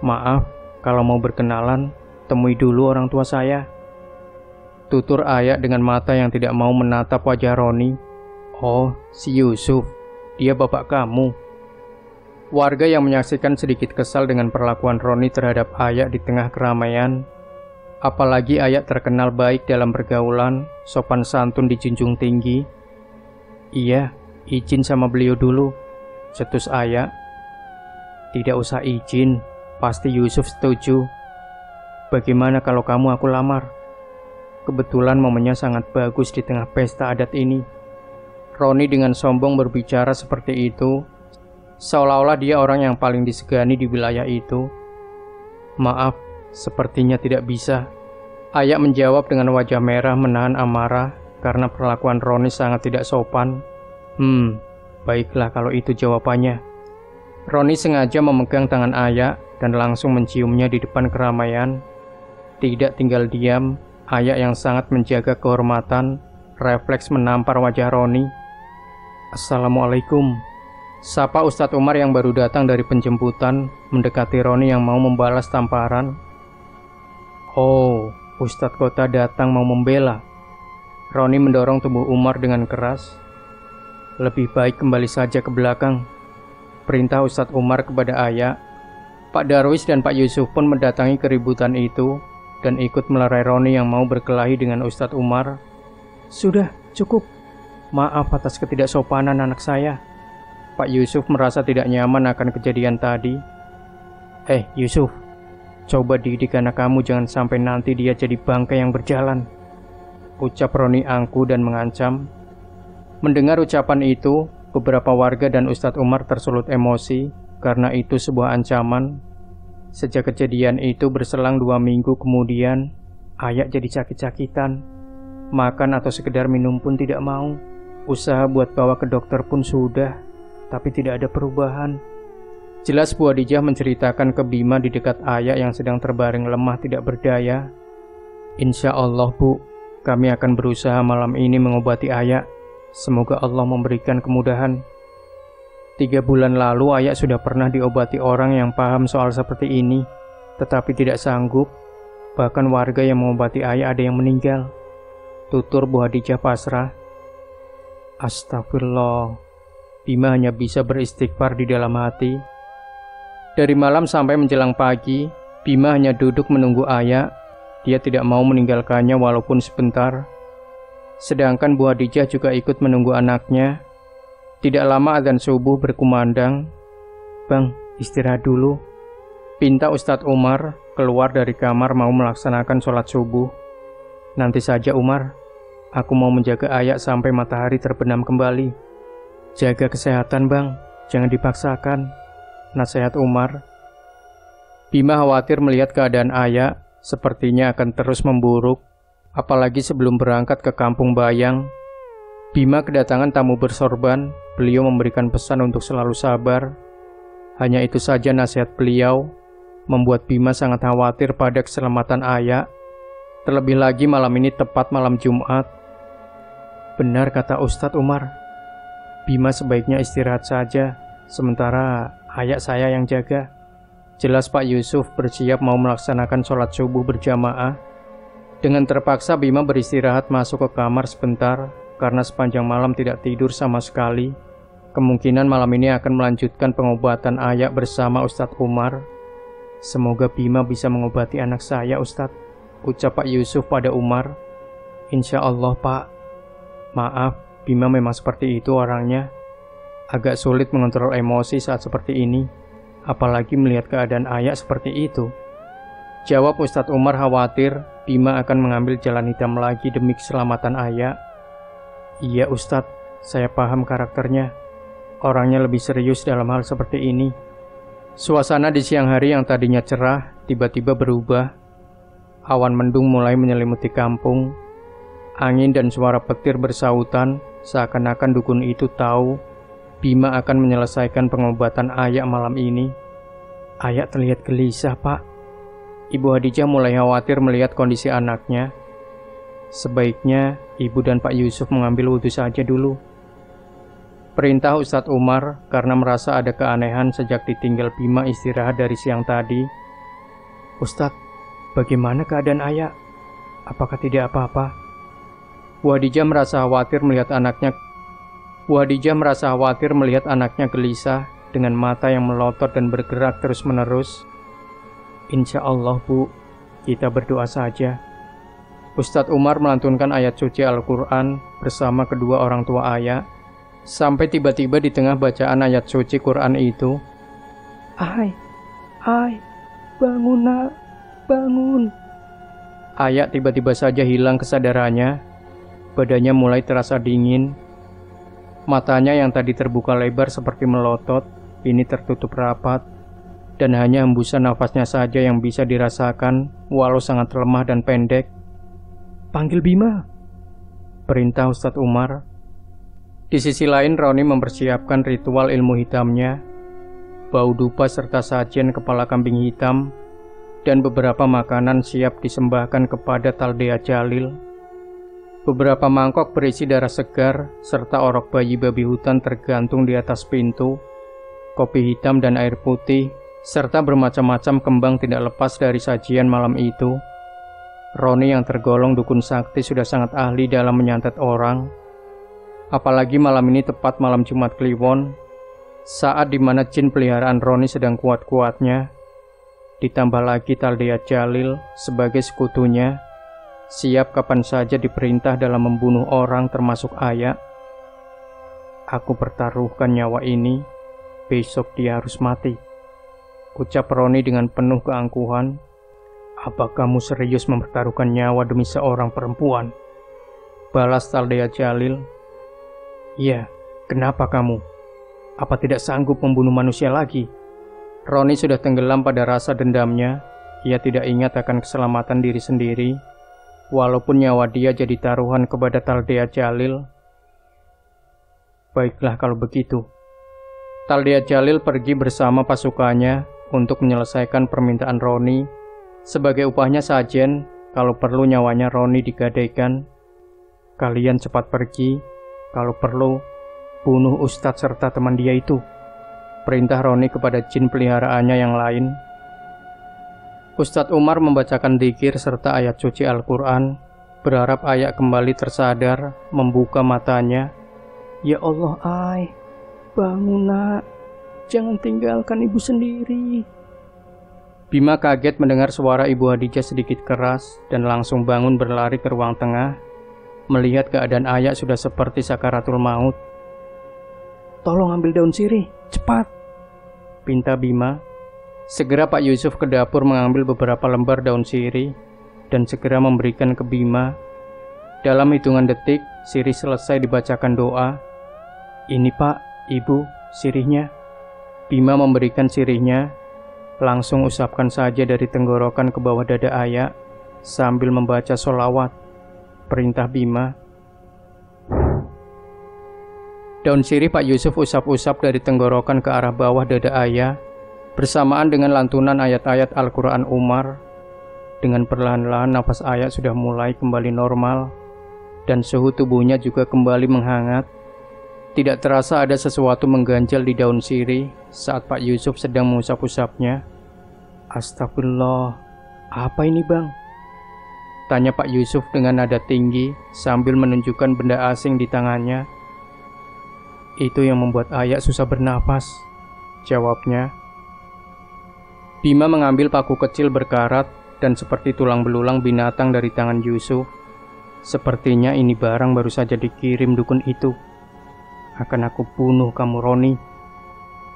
"Maaf, kalau mau berkenalan, temui dulu orang tua saya," tutur Aya dengan mata yang tidak mau menatap wajah Roni. "Oh, si Yusuf, dia bapak kamu." Warga yang menyaksikan sedikit kesal dengan perlakuan Roni terhadap Aya di tengah keramaian. Apalagi Aya terkenal baik dalam pergaulan, sopan santun dijunjung tinggi. "Iya, izin sama beliau dulu," cetus Aya. "Tidak usah izin, pasti Yusuf setuju. Bagaimana kalau kamu aku lamar? Kebetulan momennya sangat bagus di tengah pesta adat ini." Roni dengan sombong berbicara seperti itu, seolah-olah dia orang yang paling disegani di wilayah itu. "Maaf, sepertinya tidak bisa," Aya menjawab dengan wajah merah menahan amarah karena perlakuan Roni sangat tidak sopan. Baiklah kalau itu jawabannya." Roni sengaja memegang tangan Aya dan langsung menciumnya di depan keramaian. Tidak tinggal diam, Aya yang sangat menjaga kehormatan, refleks menampar wajah Roni. "Assalamualaikum," sapa Ustadz Umar yang baru datang dari penjemputan, mendekati Roni yang mau membalas tamparan. "Oh, Ustadz Kota datang mau membela." Roni mendorong tubuh Umar dengan keras. "Lebih baik kembali saja ke belakang," perintah Ustadz Umar kepada Aya. Pak Darwis dan Pak Yusuf pun mendatangi keributan itu dan ikut melerai Roni yang mau berkelahi dengan Ustadz Umar. "Sudah, cukup. Maaf atas ketidaksopanan anak saya." Pak Yusuf merasa tidak nyaman akan kejadian tadi. Yusuf, coba didik anak kamu, jangan sampai nanti dia jadi bangkai yang berjalan," ucap Roni angkuh dan mengancam. Mendengar ucapan itu, beberapa warga dan Ustadz Umar tersulut emosi karena itu sebuah ancaman. Sejak kejadian itu berselang 2 minggu kemudian, Aya jadi sakit-sakitan. Makan atau sekedar minum pun tidak mau. Usaha buat bawa ke dokter pun sudah, tapi tidak ada perubahan. Jelas Bu Hadijah menceritakan ke Bima di dekat Aya yang sedang terbaring lemah tidak berdaya. "Insya Allah, Bu, kami akan berusaha malam ini mengobati Aya. Semoga Allah memberikan kemudahan." 3 bulan lalu Aya sudah pernah diobati orang yang paham soal seperti ini, tetapi tidak sanggup. Bahkan warga yang mengobati Aya ada yang meninggal, tutur Bu Hadijah pasrah. Astagfirullah. Bima hanya bisa beristighfar di dalam hati. Dari malam sampai menjelang pagi, Bima hanya duduk menunggu Aya. Dia tidak mau meninggalkannya walaupun sebentar. Sedangkan Bu Hadijah juga ikut menunggu anaknya. Tidak lama azan subuh berkumandang. "Bang, istirahat dulu," pinta Ustadz Umar keluar dari kamar mau melaksanakan sholat subuh. "Nanti saja Umar, aku mau menjaga Aya sampai matahari terbenam kembali." "Jaga kesehatan bang, jangan dipaksakan," nasihat Umar. Bima khawatir melihat keadaan Aya, sepertinya akan terus memburuk, apalagi sebelum berangkat ke Kampung Bayang. Bima kedatangan tamu bersorban, beliau memberikan pesan untuk selalu sabar. Hanya itu saja nasihat beliau, membuat Bima sangat khawatir pada keselamatan Aya. Terlebih lagi malam ini tepat malam Jumat. Benar kata Ustadz Umar, Bima sebaiknya istirahat saja, sementara Aya saya yang jaga. Jelas Pak Yusuf bersiap mau melaksanakan sholat subuh berjamaah. Dengan terpaksa Bima beristirahat masuk ke kamar sebentar, karena sepanjang malam tidak tidur sama sekali. Kemungkinan malam ini akan melanjutkan pengobatan Aya bersama Ustadz Umar. Semoga Bima bisa mengobati anak saya, Ustadz, ucap Pak Yusuf pada Umar. Insya Allah Pak. Maaf, Bima memang seperti itu orangnya. Agak sulit mengontrol emosi saat seperti ini, apalagi melihat keadaan Ayah seperti itu. Jawab Ustadz Umar khawatir Bima akan mengambil jalan hitam lagi demi keselamatan Ayah. Iya Ustadz, saya paham karakternya. Orangnya lebih serius dalam hal seperti ini. Suasana di siang hari yang tadinya cerah tiba-tiba berubah. Awan mendung mulai menyelimuti kampung. Angin dan suara petir bersautan, seakan-akan dukun itu tahu Bima akan menyelesaikan pengobatan Ayah malam ini. Ayah terlihat gelisah, Pak. Ibu Hadijah mulai khawatir melihat kondisi anaknya. Sebaiknya Ibu dan Pak Yusuf mengambil wudhu saja dulu. Perintah Ustadz Umar karena merasa ada keanehan sejak ditinggal Bima istirahat dari siang tadi. Ustadz, bagaimana keadaan Ayah? Apakah tidak apa-apa? Bu Hadijah merasa khawatir melihat anaknya gelisah dengan mata yang melotot dan bergerak terus-menerus. Insya Allah Bu, kita berdoa saja. Ustadz Umar melantunkan ayat suci Al-Quran bersama kedua orang tua Ayah. Sampai tiba-tiba di tengah bacaan ayat suci Quran itu, Ay, bangun nak, bangun. Ayah tiba-tiba saja hilang kesadarannya. Badannya mulai terasa dingin. Matanya yang tadi terbuka lebar seperti melotot, ini tertutup rapat, dan hanya hembusan nafasnya saja yang bisa dirasakan, walau sangat lemah dan pendek. Panggil Bima, perintah Ustadz Umar. Di sisi lain, Roni mempersiapkan ritual ilmu hitamnya. Bau dupa serta sajian kepala kambing hitam dan beberapa makanan siap disembahkan kepada Taldea Jalil. Beberapa mangkok berisi darah segar serta orok bayi babi hutan tergantung di atas pintu, kopi hitam dan air putih, serta bermacam-macam kembang tidak lepas dari sajian malam itu. Roni yang tergolong dukun sakti sudah sangat ahli dalam menyantet orang. Apalagi malam ini tepat malam Jumat Kliwon, saat dimana jin peliharaan Roni sedang kuat-kuatnya. Ditambah lagi Taldea Jalil sebagai sekutunya, siap kapan saja diperintah dalam membunuh orang termasuk Ayah. Aku pertaruhkan nyawa ini, besok dia harus mati, ucap Roni dengan penuh keangkuhan. Apa kamu serius mempertaruhkan nyawa demi seorang perempuan? Balas Taldea Jalil. Iya, kenapa kamu? Apa tidak sanggup membunuh manusia lagi? Roni sudah tenggelam pada rasa dendamnya. Ia tidak ingat akan keselamatan diri sendiri, walaupun nyawa dia jadi taruhan kepada Taldea Jalil. Baiklah kalau begitu. Taldea Jalil pergi bersama pasukannya untuk menyelesaikan permintaan Roni. Sebagai upahnya sajen, kalau perlu nyawanya Roni digadaikan. Kalian cepat pergi. Kalau perlu, bunuh Ustadz serta teman dia itu, perintah Roni kepada jin peliharaannya yang lain. Ustadz Umar membacakan dzikir serta ayat suci Al-Quran, berharap Ayah kembali tersadar, membuka matanya. Ya Allah, Ay, bangun nak, jangan tinggalkan ibu sendiri. Bima kaget mendengar suara Ibu Hadijah sedikit keras dan langsung bangun berlari ke ruang tengah. Melihat keadaan Ayah sudah seperti sakaratul maut. Tolong ambil daun sirih, cepat, pinta Bima. Segera Pak Yusuf ke dapur mengambil beberapa lembar daun sirih dan segera memberikan ke Bima. Dalam hitungan detik, sirih selesai dibacakan doa. Ini Pak, Ibu, sirihnya. Bima memberikan sirihnya, langsung usapkan saja dari tenggorokan ke bawah dada Ayah sambil membaca sholawat, perintah Bima. Daun sirih Pak Yusuf usap-usap dari tenggorokan ke arah bawah dada Ayah, bersamaan dengan lantunan ayat-ayat Al-Quran Umar. Dengan perlahan-lahan nafas Ayah sudah mulai kembali normal, dan suhu tubuhnya juga kembali menghangat. Tidak terasa ada sesuatu mengganjal di daun sirih saat Pak Yusuf sedang mengusap-usapnya. Astagfirullah, apa ini Bang? Tanya Pak Yusuf dengan nada tinggi sambil menunjukkan benda asing di tangannya. Itu yang membuat Ayah susah bernapas, jawabnya. Bima mengambil paku kecil berkarat dan seperti tulang belulang binatang dari tangan Yusuf. Sepertinya ini barang baru saja dikirim dukun itu. Akan aku bunuh kamu, Roni.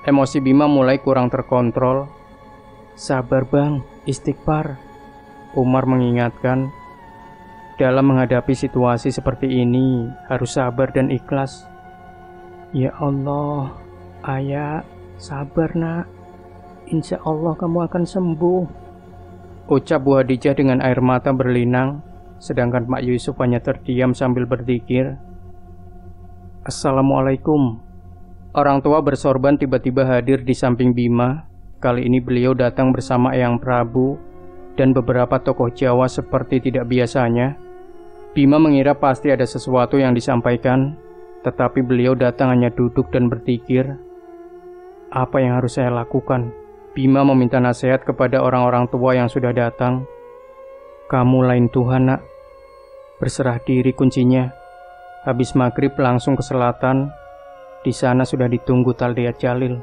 Emosi Bima mulai kurang terkontrol. Sabar bang, istighfar, Umar mengingatkan. Dalam menghadapi situasi seperti ini, harus sabar dan ikhlas. Ya Allah, ayah, sabar nak. Insya Allah kamu akan sembuh, ucap Bu Hadijah dengan air mata berlinang, sedangkan Pak Yusuf hanya terdiam sambil berzikir. Assalamualaikum. Orang tua bersorban tiba-tiba hadir di samping Bima. Kali ini beliau datang bersama Eyang Prabu dan beberapa tokoh Jawa seperti tidak biasanya. Bima mengira pasti ada sesuatu yang disampaikan, tetapi beliau datang hanya duduk dan berpikir. Apa yang harus saya lakukan? Bima meminta nasihat kepada orang-orang tua yang sudah datang. Kamu lain Tuhan nak. Berserah diri kuncinya. Habis maghrib langsung ke selatan. Di sana sudah ditunggu Taldea Jalil.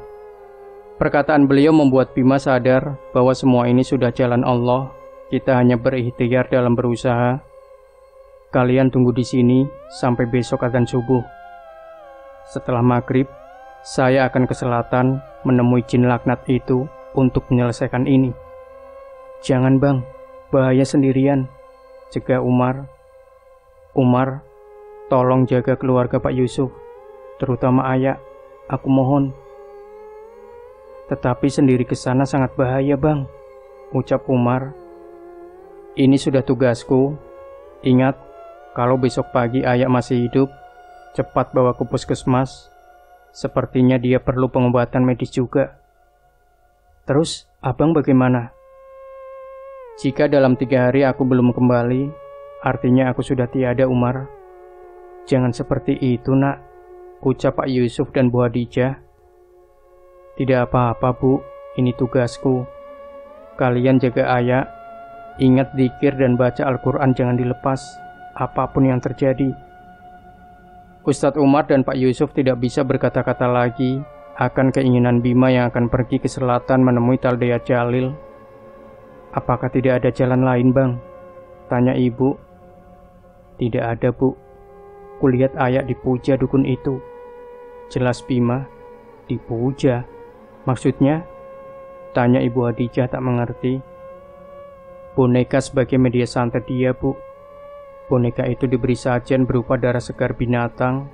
Perkataan beliau membuat Bima sadar bahwa semua ini sudah jalan Allah. Kita hanya berikhtiar dalam berusaha. Kalian tunggu di sini sampai besok adzan subuh. Setelah maghrib, saya akan ke selatan menemui jin laknat itu untuk menyelesaikan ini. Jangan bang, bahaya sendirian, cegah Umar. Umar, tolong jaga keluarga Pak Yusuf, terutama ayah, aku mohon. Tetapi sendiri ke sana sangat bahaya bang, ucap Umar. Ini sudah tugasku. Ingat, kalau besok pagi ayah masih hidup, cepat bawa ke puskesmas. Sepertinya dia perlu pengobatan medis juga. Terus, abang bagaimana? Jika dalam 3 hari aku belum kembali, artinya aku sudah tiada, Umar. Jangan seperti itu, nak, ucap Pak Yusuf dan Bu Hadijah. Tidak apa-apa, Bu, ini tugasku. Kalian jaga ayah, ingat zikir dan baca Al-Quran jangan dilepas, apapun yang terjadi. Ustadz Umar dan Pak Yusuf tidak bisa berkata-kata lagi akan keinginan Bima yang akan pergi ke selatan menemui Taldea Jalil. Apakah tidak ada jalan lain, Bang? Tanya ibu. Tidak ada, Bu. Kulihat ayah dipuja dukun itu. Jelas Bima. Dipuja? Maksudnya? Tanya Ibu Hadijah tak mengerti. Boneka sebagai media santet dia, Bu. Boneka itu diberi sajian berupa darah segar binatang,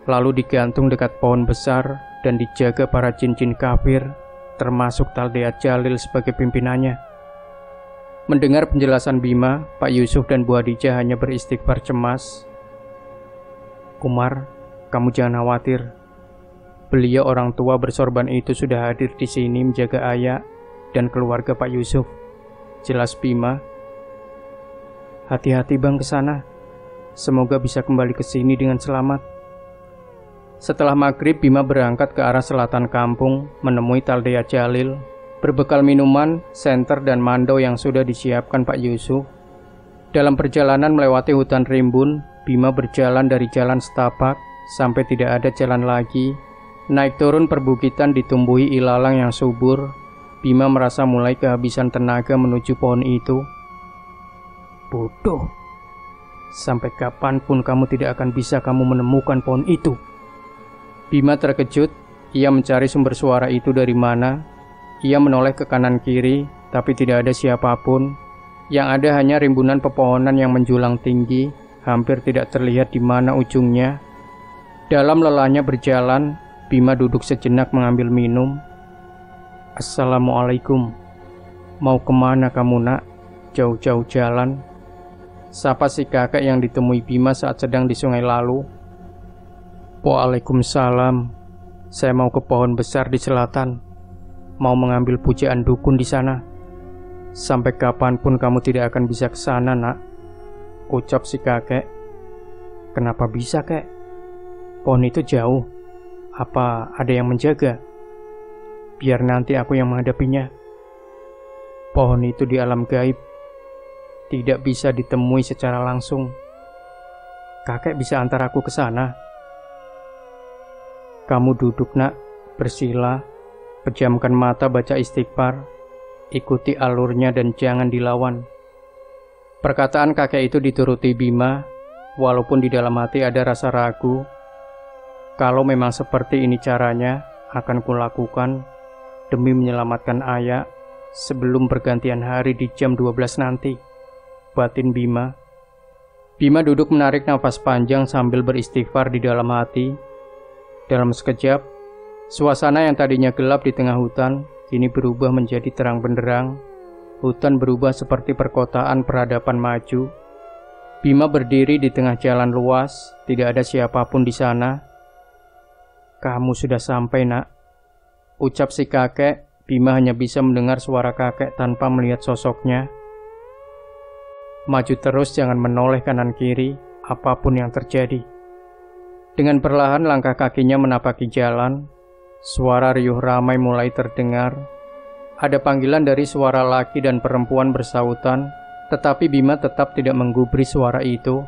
lalu digantung dekat pohon besar dan dijaga para jin-jin kafir, termasuk Taldea Jalil sebagai pimpinannya. Mendengar penjelasan Bima, Pak Yusuf dan Bu Hadijah hanya beristighfar cemas. Umar, kamu jangan khawatir. Beliau orang tua bersorban itu sudah hadir di sini menjaga ayah dan keluarga Pak Yusuf. Jelas Bima. Hati-hati bang ke sana. Semoga bisa kembali ke sini dengan selamat. Setelah maghrib, Bima berangkat ke arah selatan kampung menemui Taldea Jalil, berbekal minuman, senter dan mando yang sudah disiapkan Pak Yusuf. Dalam perjalanan melewati hutan rimbun, Bima berjalan dari jalan setapak sampai tidak ada jalan lagi. Naik turun perbukitan ditumbuhi ilalang yang subur. Bima merasa mulai kehabisan tenaga menuju pohon itu. Bodoh. Sampai kapanpun kamu tidak akan bisa menemukan pohon itu. Bima terkejut. Ia mencari sumber suara itu dari mana. Ia menoleh ke kanan kiri, tapi tidak ada siapapun. Yang ada hanya rimbunan pepohonan yang menjulang tinggi, hampir tidak terlihat di mana ujungnya. Dalam lelahnya berjalan, Bima duduk sejenak mengambil minum. Assalamualaikum. Mau kemana kamu, nak? Jauh-jauh jalan. Sapa si kakek yang ditemui Bima saat sedang di sungai lalu. Waalaikumsalam. Saya mau ke pohon besar di selatan. Mau mengambil pujaan dukun di sana. Sampai kapanpun kamu tidak akan bisa ke sana, nak, ucap si kakek. Kenapa bisa, kek? Pohon itu jauh. Apa ada yang menjaga? Biar nanti aku yang menghadapinya. Pohon itu di alam gaib. Tidak bisa ditemui secara langsung. Kakek bisa antar aku ke sana. Kamu duduk, nak, bersila, pejamkan mata baca istighfar. Ikuti alurnya dan jangan dilawan. Perkataan kakek itu dituruti Bima, walaupun di dalam hati ada rasa ragu. Kalau memang seperti ini caranya, akan kulakukan demi menyelamatkan Ayah sebelum pergantian hari di jam 12 nanti, batin Bima. Bima duduk menarik nafas panjang sambil beristighfar di dalam hati. Dalam sekejap, suasana yang tadinya gelap di tengah hutan kini berubah menjadi terang benderang. Hutan berubah seperti perkotaan peradaban maju. Bima berdiri di tengah jalan luas, tidak ada siapapun di sana. "Kamu sudah sampai, Nak," ucap si kakek. Bima hanya bisa mendengar suara kakek tanpa melihat sosoknya. "Maju terus, jangan menoleh kanan kiri, apapun yang terjadi." Dengan perlahan langkah kakinya menapaki jalan. Suara riuh ramai mulai terdengar. Ada panggilan dari suara laki dan perempuan bersautan, tetapi Bima tetap tidak menggubris suara itu.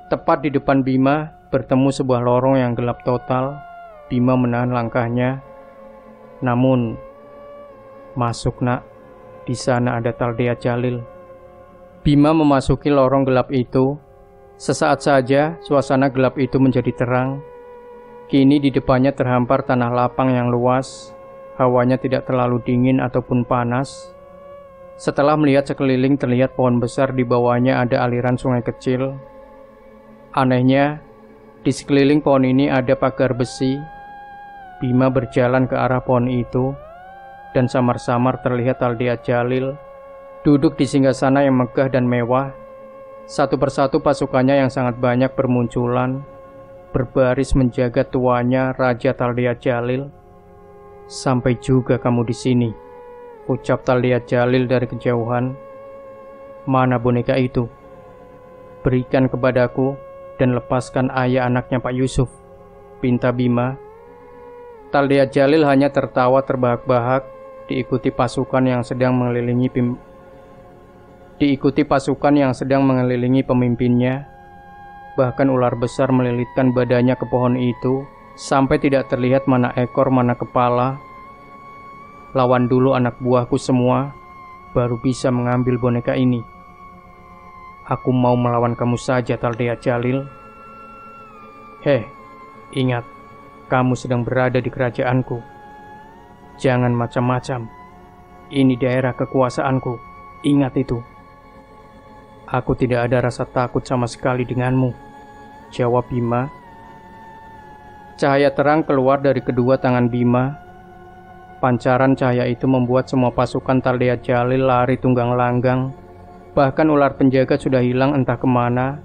Tepat di depan Bima, bertemu sebuah lorong yang gelap total. Bima menahan langkahnya. Namun, "Masuk, Nak. Di sana ada Taldea Jalil." Bima memasuki lorong gelap itu. Sesaat saja, suasana gelap itu menjadi terang. Kini di depannya terhampar tanah lapang yang luas. Hawanya tidak terlalu dingin ataupun panas. Setelah melihat sekeliling, terlihat pohon besar, di bawahnya ada aliran sungai kecil. Anehnya, di sekeliling pohon ini ada pagar besi. Bima berjalan ke arah pohon itu, dan samar-samar terlihat Taldea Jalil duduk di singgasana yang megah dan mewah. Satu persatu pasukannya yang sangat banyak bermunculan, berbaris menjaga tuannya Raja Taldea Jalil. "Sampai juga kamu di sini," ucap Taldea Jalil dari kejauhan. "Mana boneka itu? Berikan kepadaku dan lepaskan Ayah anaknya Pak Yusuf," pinta Bima. Taldea Jalil hanya tertawa terbahak-bahak, diikuti pasukan yang sedang mengelilingi pemimpinnya. Bahkan ular besar melilitkan badannya ke pohon itu, sampai tidak terlihat mana ekor mana kepala. "Lawan dulu anak buahku semua, baru bisa mengambil boneka ini." "Aku mau melawan kamu saja, Taldea Jalil." "Heh, ingat, kamu sedang berada di kerajaanku. Jangan macam-macam. Ini daerah kekuasaanku. Ingat itu." "Aku tidak ada rasa takut sama sekali denganmu," jawab Bima. Cahaya terang keluar dari kedua tangan Bima. Pancaran cahaya itu membuat semua pasukan Taldea Jalil lari tunggang langgang. Bahkan ular penjaga sudah hilang entah kemana.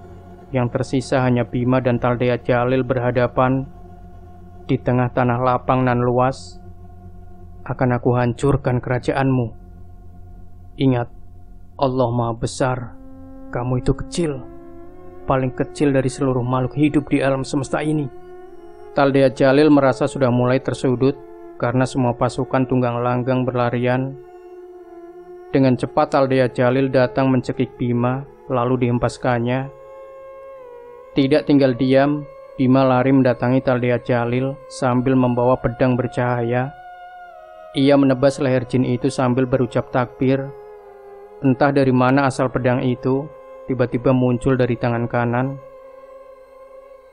Yang tersisa hanya Bima dan Taldea Jalil berhadapan di tengah tanah lapang nan luas. "Akan aku hancurkan kerajaanmu. Ingat, Allah Maha Besar. Kamu itu kecil, paling kecil dari seluruh makhluk hidup di alam semesta ini." Taldea Jalil merasa sudah mulai tersudut karena semua pasukan tunggang langgang berlarian. Dengan cepat Taldea Jalil datang mencekik Bima, lalu dihempaskannya. Tidak tinggal diam, Bima lari mendatangi Taldea Jalil sambil membawa pedang bercahaya. Ia menebas leher jin itu sambil berucap takbir. Entah dari mana asal pedang itu, tiba-tiba muncul dari tangan kanan.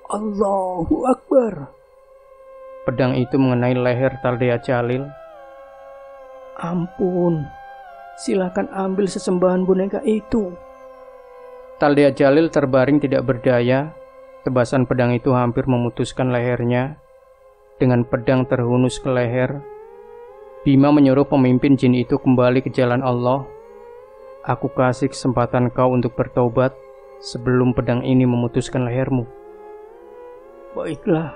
"Allahu Akbar!" Pedang itu mengenai leher Taldea Jalil. "Ampun, silakan ambil sesembahan boneka itu." Taldea Jalil terbaring tidak berdaya. Tebasan pedang itu hampir memutuskan lehernya. Dengan pedang terhunus ke leher, Bima menyuruh pemimpin jin itu kembali ke jalan Allah. "Aku kasih kesempatan kau untuk bertobat sebelum pedang ini memutuskan lehermu." "Baiklah,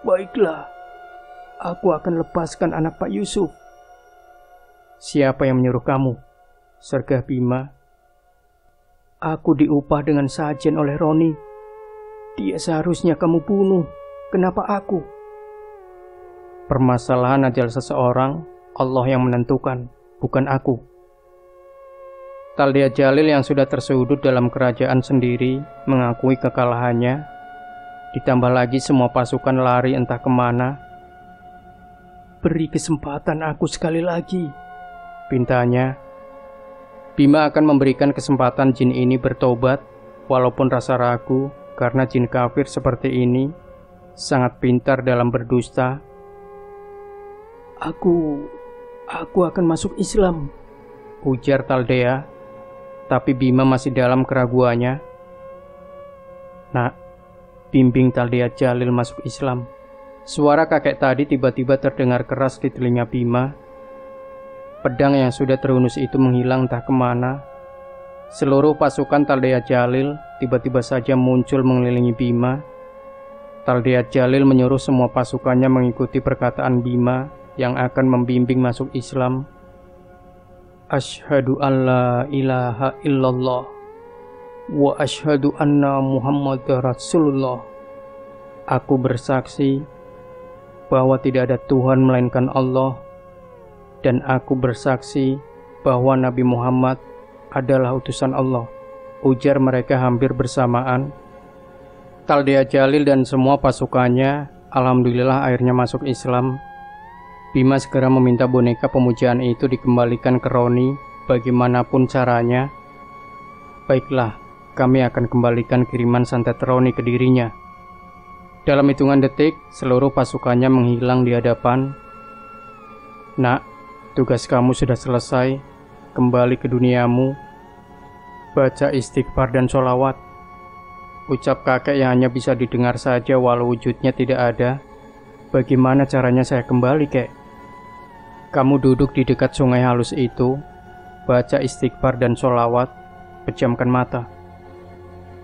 baiklah. Aku akan lepaskan anak Pak Yusuf." "Siapa yang menyuruh kamu?" sergah Bima. "Aku diupah dengan sajen oleh Roni. Dia seharusnya kamu bunuh. Kenapa aku?" "Permasalahan ajal seseorang, Allah yang menentukan, bukan aku." Taldea Jalil yang sudah tersudut dalam kerajaan sendiri mengakui kekalahannya. Ditambah lagi semua pasukan lari entah kemana. "Beri kesempatan aku sekali lagi," pintanya. Bima akan memberikan kesempatan jin ini bertobat, walaupun rasa ragu karena jin kafir seperti ini sangat pintar dalam berdusta. Aku akan masuk Islam, ujar Taldea, tapi Bima masih dalam keraguannya. Nak, bimbing Taldea Jalil masuk Islam. Suara kakek tadi tiba-tiba terdengar keras di telinga Bima. Pedang yang sudah terhunus itu menghilang entah kemana. Seluruh pasukan Taldea Jalil tiba-tiba saja muncul mengelilingi Bima. Taldea Jalil menyuruh semua pasukannya mengikuti perkataan Bima yang akan membimbing masuk Islam. Asyhadu an la ilaha illallah wa asyhadu anna Muhammadar Rasulullah. Aku bersaksi bahwa tidak ada Tuhan melainkan Allah, dan aku bersaksi bahwa Nabi Muhammad adalah utusan Allah, ujar mereka hampir bersamaan. Taldea Jalil dan semua pasukannya alhamdulillah akhirnya masuk Islam. Bima segera meminta boneka pemujaan itu dikembalikan ke Roni bagaimanapun caranya. Baiklah, kami akan kembalikan kiriman santet Roni ke dirinya. Dalam hitungan detik, seluruh pasukannya menghilang di hadapan. Nak, tugas kamu sudah selesai. Kembali ke duniamu. Baca istighfar dan sholawat, ucap kakek yang hanya bisa didengar saja walau wujudnya tidak ada. Bagaimana caranya saya kembali, kek? Kamu duduk di dekat sungai halus itu, baca istighfar dan sholawat, pejamkan mata.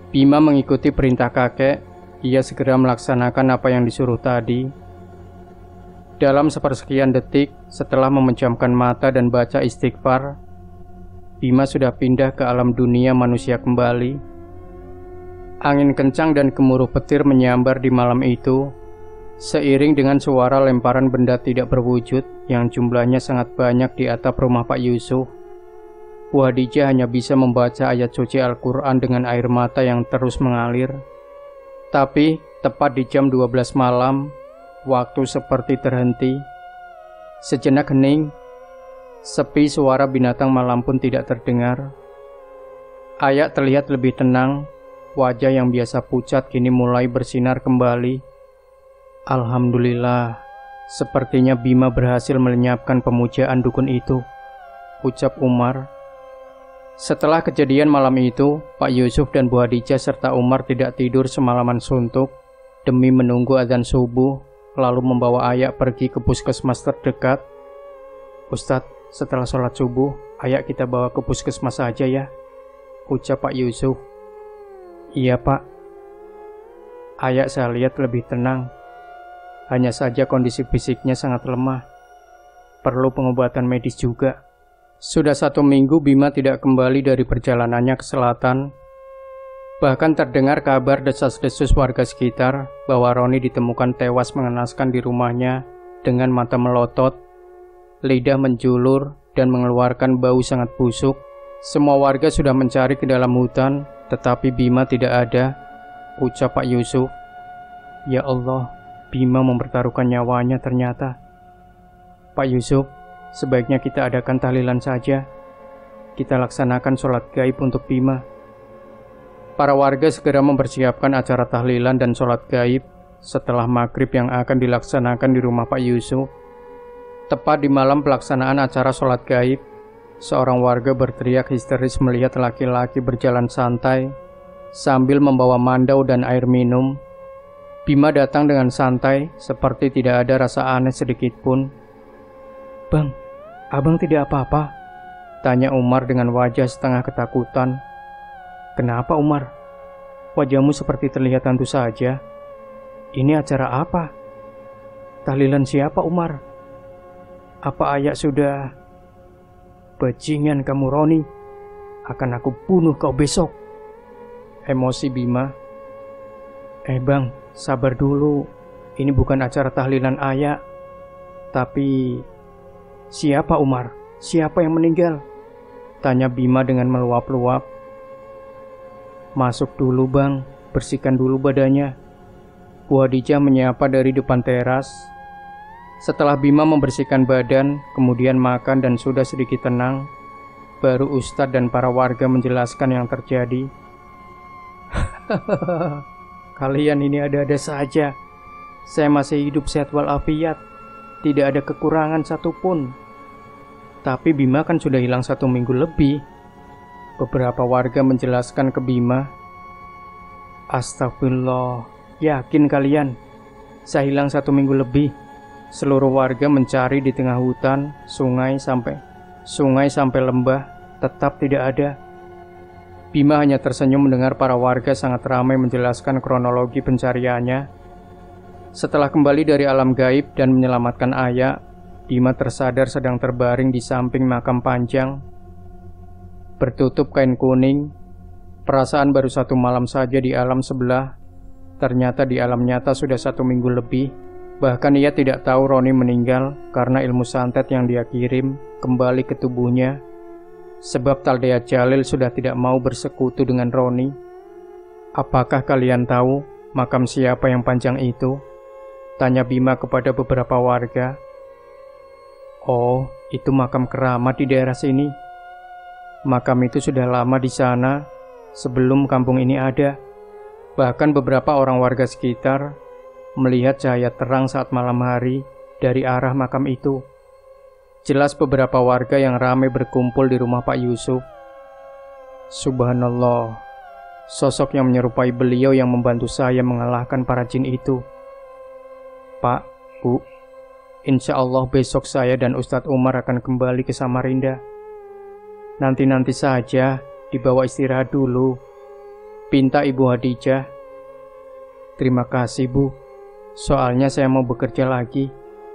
Bima mengikuti perintah kakek. Ia segera melaksanakan apa yang disuruh tadi. Dalam sepersekian detik setelah memejamkan mata dan baca istighfar, Bima sudah pindah ke alam dunia manusia kembali. Angin kencang dan gemuruh petir menyambar di malam itu, seiring dengan suara lemparan benda tidak berwujud yang jumlahnya sangat banyak di atap rumah Pak Yusuf. Bu Hadijah hanya bisa membaca ayat suci Al-Quran dengan air mata yang terus mengalir. Tapi tepat di jam 12 malam, waktu seperti terhenti. Sejenak hening, sepi, suara binatang malam pun tidak terdengar. Ayak terlihat lebih tenang, wajah yang biasa pucat kini mulai bersinar kembali. Alhamdulillah, sepertinya Bima berhasil melenyapkan pemujaan dukun itu, ucap Umar. Setelah kejadian malam itu, Pak Yusuf dan Bu Hadijah serta Umar tidak tidur semalaman suntuk demi menunggu azan subuh, lalu membawa Ayak pergi ke puskesmas terdekat. Ustadz, setelah sholat subuh, Ayak kita bawa ke puskesmas saja ya, ucap Pak Yusuf. Iya Pak. Ayak saya lihat lebih tenang. Hanya saja kondisi fisiknya sangat lemah. Perlu pengobatan medis juga. Sudah 1 minggu Bima tidak kembali dari perjalanannya ke selatan. Bahkan terdengar kabar desas-desus warga sekitar bahwa Roni ditemukan tewas mengenaskan di rumahnya dengan mata melotot, lidah menjulur, dan mengeluarkan bau sangat busuk. Semua warga sudah mencari ke dalam hutan, tetapi Bima tidak ada, ucap Pak Yusuf. Ya Allah, Bima mempertaruhkan nyawanya ternyata. Pak Yusuf, sebaiknya kita adakan tahlilan saja. Kita laksanakan sholat gaib untuk Bima. Para warga segera mempersiapkan acara tahlilan dan sholat gaib setelah maghrib yang akan dilaksanakan di rumah Pak Yusuf. Tepat di malam pelaksanaan acara sholat gaib, seorang warga berteriak histeris melihat laki-laki berjalan santai sambil membawa mandau dan air minum. Bima datang dengan santai seperti tidak ada rasa aneh sedikit pun. Bang, abang tidak apa-apa? Tanya Umar dengan wajah setengah ketakutan. Kenapa Umar? Wajahmu seperti terlihat hantu saja. Ini acara apa? Tahlilan siapa Umar? Apa Ayak sudah? Bajingan kamu Roni. Akan aku bunuh kau besok. Emosi Bima. Bang, sabar dulu. Ini bukan acara tahlilan Ayak. Tapi siapa Umar? Siapa yang meninggal? Tanya Bima dengan meluap-luap. Masuk dulu bang, bersihkan dulu badannya. Bu Hadijah menyapa dari depan teras. Setelah Bima membersihkan badan, kemudian makan dan sudah sedikit tenang, baru Ustadz dan para warga menjelaskan yang terjadi. Kalian ini ada-ada saja. Saya masih hidup sehat walafiat, tidak ada kekurangan satupun. Tapi Bima kan sudah hilang 1 minggu lebih. Beberapa warga menjelaskan ke Bima. Astagfirullah, yakin kalian? Saya hilang 1 minggu lebih. Seluruh warga mencari di tengah hutan, sungai sampai lembah, tetap tidak ada. Bima hanya tersenyum mendengar para warga sangat ramai menjelaskan kronologi pencariannya. Setelah kembali dari alam gaib dan menyelamatkan Ayah, Bima tersadar sedang terbaring di samping makam panjang, bertutup kain kuning. Perasaan baru 1 malam saja di alam sebelah, ternyata di alam nyata sudah 1 minggu lebih. Bahkan ia tidak tahu Roni meninggal karena ilmu santet yang dia kirim kembali ke tubuhnya. Sebab Taldea Jalil sudah tidak mau bersekutu dengan Roni. Apakah kalian tahu makam siapa yang panjang itu? Tanya Bima kepada beberapa warga. Oh, itu makam keramat di daerah sini. Makam itu sudah lama di sana, sebelum kampung ini ada. Bahkan beberapa orang warga sekitar melihat cahaya terang saat malam hari dari arah makam itu. Jelas beberapa warga yang ramai berkumpul di rumah Pak Yusuf. Subhanallah, sosok yang menyerupai beliau yang membantu saya mengalahkan para jin itu. Pak, Bu, insya Allah besok saya dan Ustadz Umar akan kembali ke Samarinda. Nanti saja, dibawa istirahat dulu, pinta Ibu Hadijah. Terima kasih, Bu. Soalnya saya mau bekerja lagi.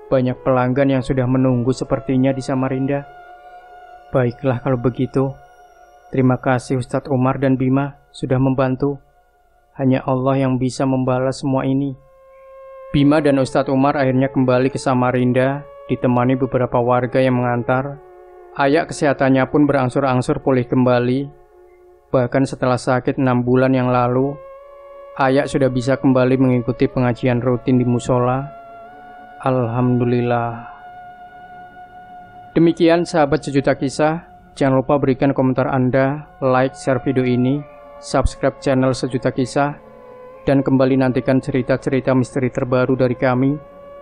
Banyak pelanggan yang sudah menunggu sepertinya di Samarinda. Baiklah kalau begitu. Terima kasih Ustadz Umar dan Bima sudah membantu. Hanya Allah yang bisa membalas semua ini. Bima dan Ustadz Umar akhirnya kembali ke Samarinda, ditemani beberapa warga yang mengantar. Ayah kesehatannya pun berangsur-angsur pulih kembali. Bahkan setelah sakit 6 bulan yang lalu, Ayah sudah bisa kembali mengikuti pengajian rutin di musola. Alhamdulillah. Demikian sahabat sejuta kisah. Jangan lupa berikan komentar Anda, like, share video ini, subscribe channel Sejuta Kisah, dan kembali nantikan cerita-cerita misteri terbaru dari kami.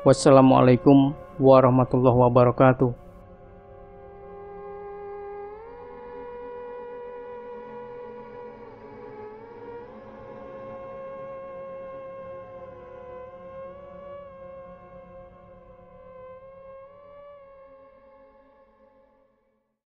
Wassalamualaikum warahmatullahi wabarakatuh.